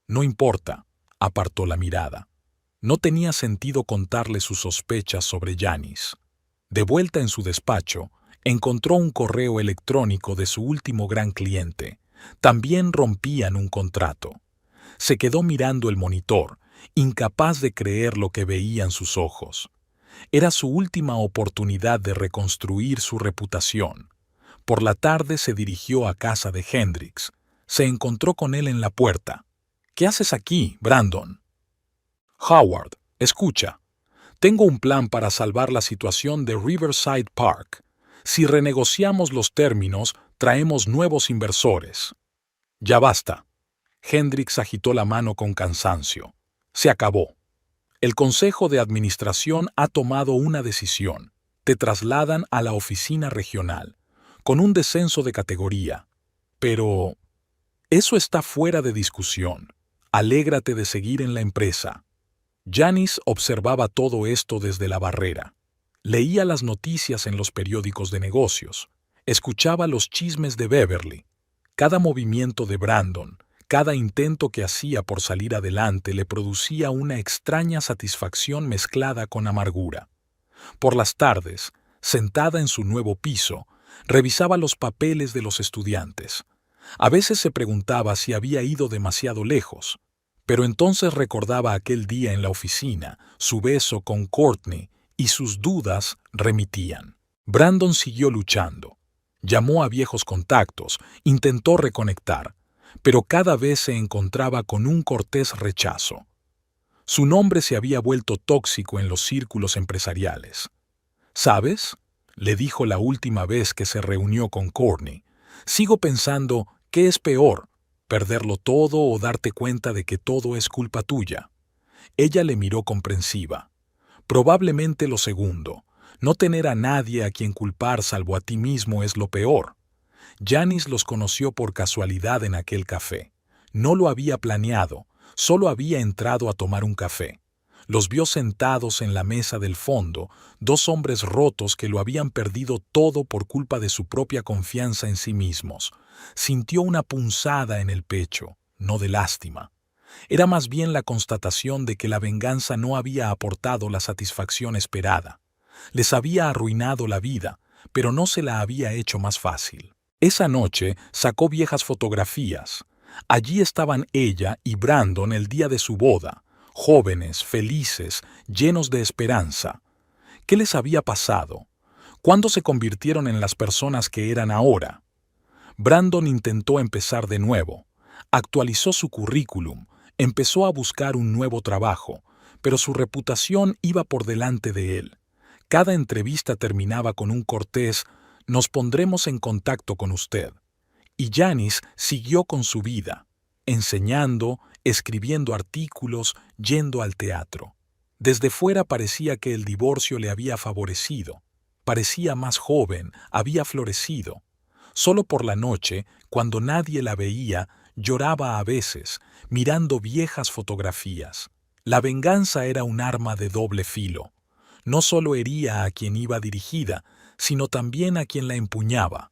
No importa, apartó la mirada. No tenía sentido contarle sus sospechas sobre Janice. De vuelta en su despacho, encontró un correo electrónico de su último gran cliente. También rompían un contrato. Se quedó mirando el monitor, incapaz de creer lo que veían sus ojos. Era su última oportunidad de reconstruir su reputación. Por la tarde se dirigió a casa de Hendricks. Se encontró con él en la puerta. «¿Qué haces aquí, Brandon?» «Howard, escucha. Tengo un plan para salvar la situación de Riverside Park. Si renegociamos los términos, traemos nuevos inversores». «Ya basta». Hendricks agitó la mano con cansancio. «Se acabó. El Consejo de Administración ha tomado una decisión. Te trasladan a la oficina regional, con un descenso de categoría. Pero eso está fuera de discusión. Alégrate de seguir en la empresa». Janice observaba todo esto desde la barrera. Leía las noticias en los periódicos de negocios. Escuchaba los chismes de Beverly. Cada movimiento de Brandon, cada intento que hacía por salir adelante le producía una extraña satisfacción mezclada con amargura. Por las tardes, sentada en su nuevo piso, revisaba los papeles de los estudiantes. A veces se preguntaba si había ido demasiado lejos, pero entonces recordaba aquel día en la oficina, su beso con Courtney, y sus dudas remitían. Brandon siguió luchando. Llamó a viejos contactos, intentó reconectar, pero cada vez se encontraba con un cortés rechazo. Su nombre se había vuelto tóxico en los círculos empresariales. «¿Sabes?», le dijo la última vez que se reunió con Courtney. «Sigo pensando, ¿qué es peor? ¿Perderlo todo o darte cuenta de que todo es culpa tuya?» Ella le miró comprensiva. «Probablemente lo segundo. No tener a nadie a quien culpar salvo a ti mismo es lo peor». Janice los conoció por casualidad en aquel café. No lo había planeado, solo había entrado a tomar un café. Los vio sentados en la mesa del fondo, dos hombres rotos que lo habían perdido todo por culpa de su propia confianza en sí mismos. Sintió una punzada en el pecho, no de lástima. Era más bien la constatación de que la venganza no había aportado la satisfacción esperada. Les había arruinado la vida, pero no se la había hecho más fácil. Esa noche sacó viejas fotografías. Allí estaban ella y Brandon el día de su boda, jóvenes, felices, llenos de esperanza. ¿Qué les había pasado? ¿Cuándo se convirtieron en las personas que eran ahora? Brandon intentó empezar de nuevo. Actualizó su currículum, empezó a buscar un nuevo trabajo, pero su reputación iba por delante de él. Cada entrevista terminaba con un cortés: «Nos pondremos en contacto con usted». Y Janice siguió con su vida, enseñando, escribiendo artículos, yendo al teatro. Desde fuera parecía que el divorcio le había favorecido. Parecía más joven, había florecido. Solo por la noche, cuando nadie la veía, lloraba a veces, mirando viejas fotografías. La venganza era un arma de doble filo. No solo hería a quien iba dirigida, sino también a quien la empuñaba.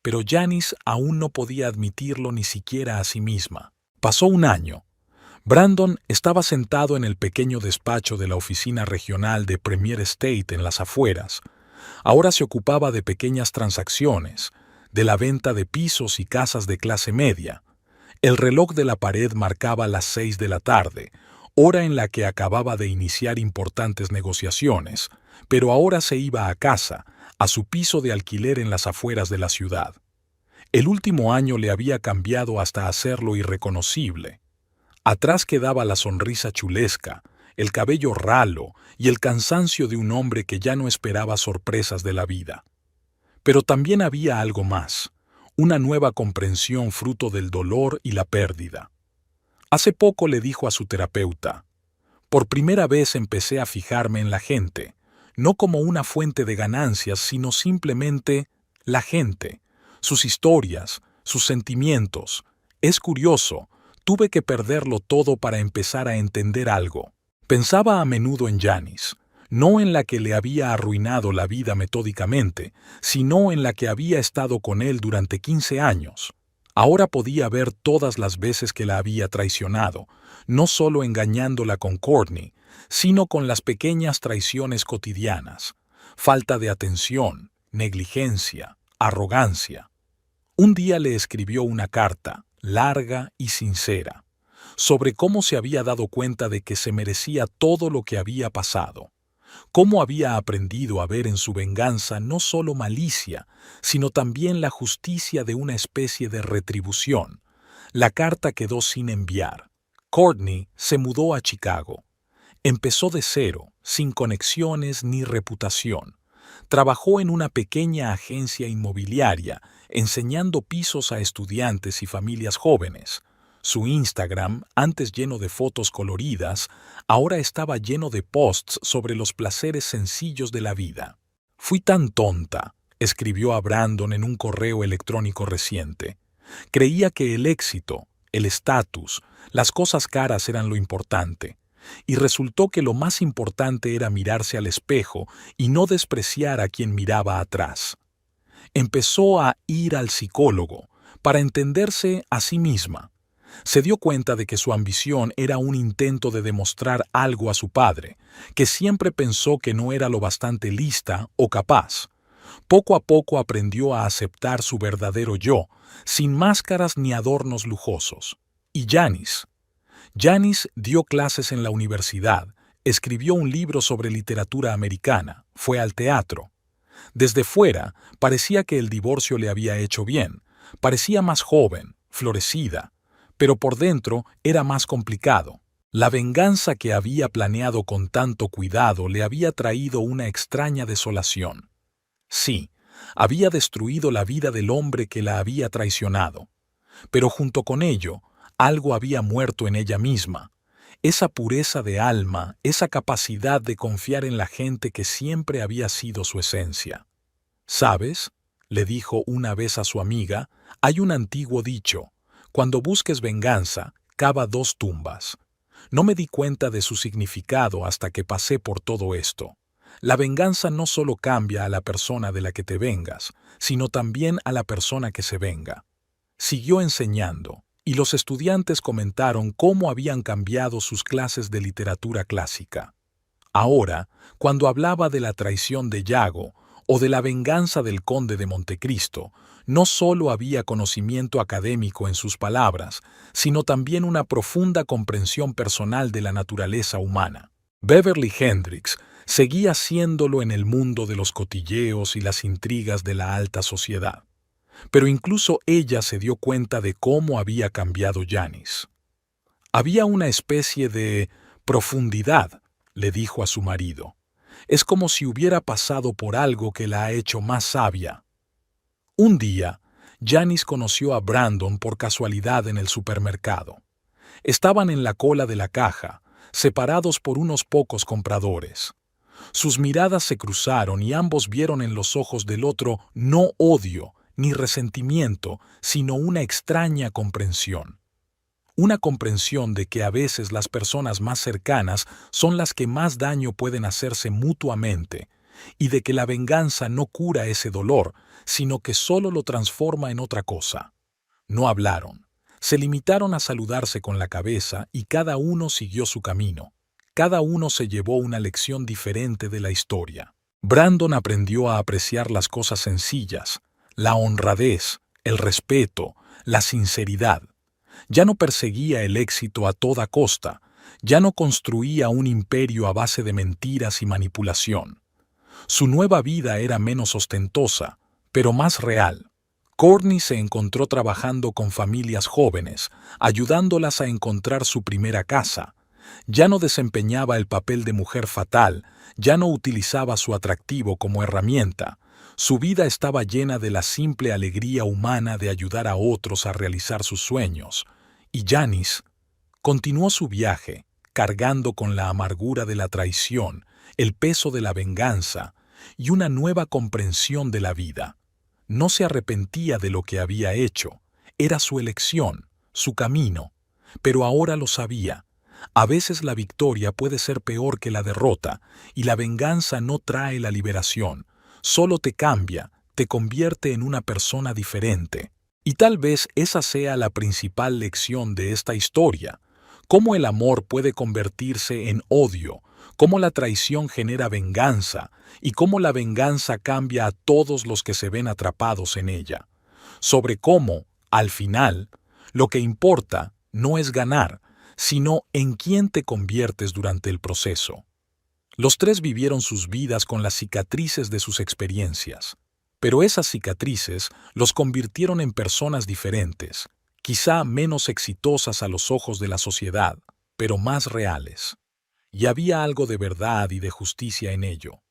Pero Janice aún no podía admitirlo ni siquiera a sí misma. Pasó un año. Brandon estaba sentado en el pequeño despacho de la oficina regional de Premier State en las afueras. Ahora se ocupaba de pequeñas transacciones, de la venta de pisos y casas de clase media. El reloj de la pared marcaba las 6 de la tarde, hora en la que acababa de iniciar importantes negociaciones, pero ahora se iba a casa, a su piso de alquiler en las afueras de la ciudad. El último año le había cambiado hasta hacerlo irreconocible. Atrás quedaba la sonrisa chulesca, el cabello ralo y el cansancio de un hombre que ya no esperaba sorpresas de la vida. Pero también había algo más, una nueva comprensión fruto del dolor y la pérdida. Hace poco le dijo a su terapeuta: «Por primera vez empecé a fijarme en la gente, no como una fuente de ganancias, sino simplemente la gente, sus historias, sus sentimientos. Es curioso, tuve que perderlo todo para empezar a entender algo». Pensaba a menudo en Janice, no en la que le había arruinado la vida metódicamente, sino en la que había estado con él durante 15 años. Ahora podía ver todas las veces que la había traicionado, no solo engañándola con Courtney, sino con las pequeñas traiciones cotidianas, falta de atención, negligencia, arrogancia. Un día le escribió una carta, larga y sincera, sobre cómo se había dado cuenta de que se merecía todo lo que había pasado, cómo había aprendido a ver en su venganza no solo malicia, sino también la justicia de una especie de retribución. La carta quedó sin enviar. Courtney se mudó a Chicago. Empezó de cero, sin conexiones ni reputación. Trabajó en una pequeña agencia inmobiliaria, enseñando pisos a estudiantes y familias jóvenes. Su Instagram, antes lleno de fotos coloridas, ahora estaba lleno de posts sobre los placeres sencillos de la vida. «Fui tan tonta», escribió a Brandon en un correo electrónico reciente. Creía que el éxito, el estatus, las cosas caras eran lo importante. Y resultó que lo más importante era mirarse al espejo y no despreciar a quien miraba atrás. Empezó a ir al psicólogo para entenderse a sí misma. Se dio cuenta de que su ambición era un intento de demostrar algo a su padre, que siempre pensó que no era lo bastante lista o capaz. Poco a poco aprendió a aceptar su verdadero yo, sin máscaras ni adornos lujosos. Y Janice dio clases en la universidad, escribió un libro sobre literatura americana, fue al teatro. Desde fuera, parecía que el divorcio le había hecho bien, parecía más joven, florecida, pero por dentro era más complicado. La venganza que había planeado con tanto cuidado le había traído una extraña desolación. Sí, había destruido la vida del hombre que la había traicionado, pero junto con ello, algo había muerto en ella misma, esa pureza de alma, esa capacidad de confiar en la gente que siempre había sido su esencia. «¿Sabes?», le dijo una vez a su amiga, «hay un antiguo dicho, cuando busques venganza, cava 2 tumbas. No me di cuenta de su significado hasta que pasé por todo esto. La venganza no solo cambia a la persona de la que te vengas, sino también a la persona que se venga». Siguió enseñando, y los estudiantes comentaron cómo habían cambiado sus clases de literatura clásica. Ahora, cuando hablaba de la traición de Yago o de la venganza del conde de Montecristo, no solo había conocimiento académico en sus palabras, sino también una profunda comprensión personal de la naturaleza humana. Beverly Hendricks seguía haciéndolo en el mundo de los cotilleos y las intrigas de la alta sociedad. Pero incluso ella se dio cuenta de cómo había cambiado Janice. «Había una especie de profundidad», le dijo a su marido. «Es como si hubiera pasado por algo que la ha hecho más sabia». Un día, Janice conoció a Brandon por casualidad en el supermercado. Estaban en la cola de la caja, separados por unos pocos compradores. Sus miradas se cruzaron y ambos vieron en los ojos del otro no odio, ni resentimiento, sino una extraña comprensión. Una comprensión de que a veces las personas más cercanas son las que más daño pueden hacerse mutuamente, y de que la venganza no cura ese dolor, sino que solo lo transforma en otra cosa. No hablaron. Se limitaron a saludarse con la cabeza y cada uno siguió su camino. Cada uno se llevó una lección diferente de la historia. Brandon aprendió a apreciar las cosas sencillas, la honradez, el respeto, la sinceridad. Ya no perseguía el éxito a toda costa, ya no construía un imperio a base de mentiras y manipulación. Su nueva vida era menos ostentosa, pero más real. Courtney se encontró trabajando con familias jóvenes, ayudándolas a encontrar su primera casa. Ya no desempeñaba el papel de mujer fatal, ya no utilizaba su atractivo como herramienta. Su vida estaba llena de la simple alegría humana de ayudar a otros a realizar sus sueños. Y Janice continuó su viaje, cargando con la amargura de la traición, el peso de la venganza y una nueva comprensión de la vida. No se arrepentía de lo que había hecho. Era su elección, su camino. Pero ahora lo sabía. A veces la victoria puede ser peor que la derrota, y la venganza no trae la liberación. Solo te cambia, te convierte en una persona diferente. Y tal vez esa sea la principal lección de esta historia. cómo el amor puede convertirse en odio, cómo la traición genera venganza y cómo la venganza cambia a todos los que se ven atrapados en ella. Sobre cómo, al final, lo que importa no es ganar, sino en quién te conviertes durante el proceso. Los tres vivieron sus vidas con las cicatrices de sus experiencias, pero esas cicatrices los convirtieron en personas diferentes, quizá menos exitosas a los ojos de la sociedad, pero más reales. Y había algo de verdad y de justicia en ello.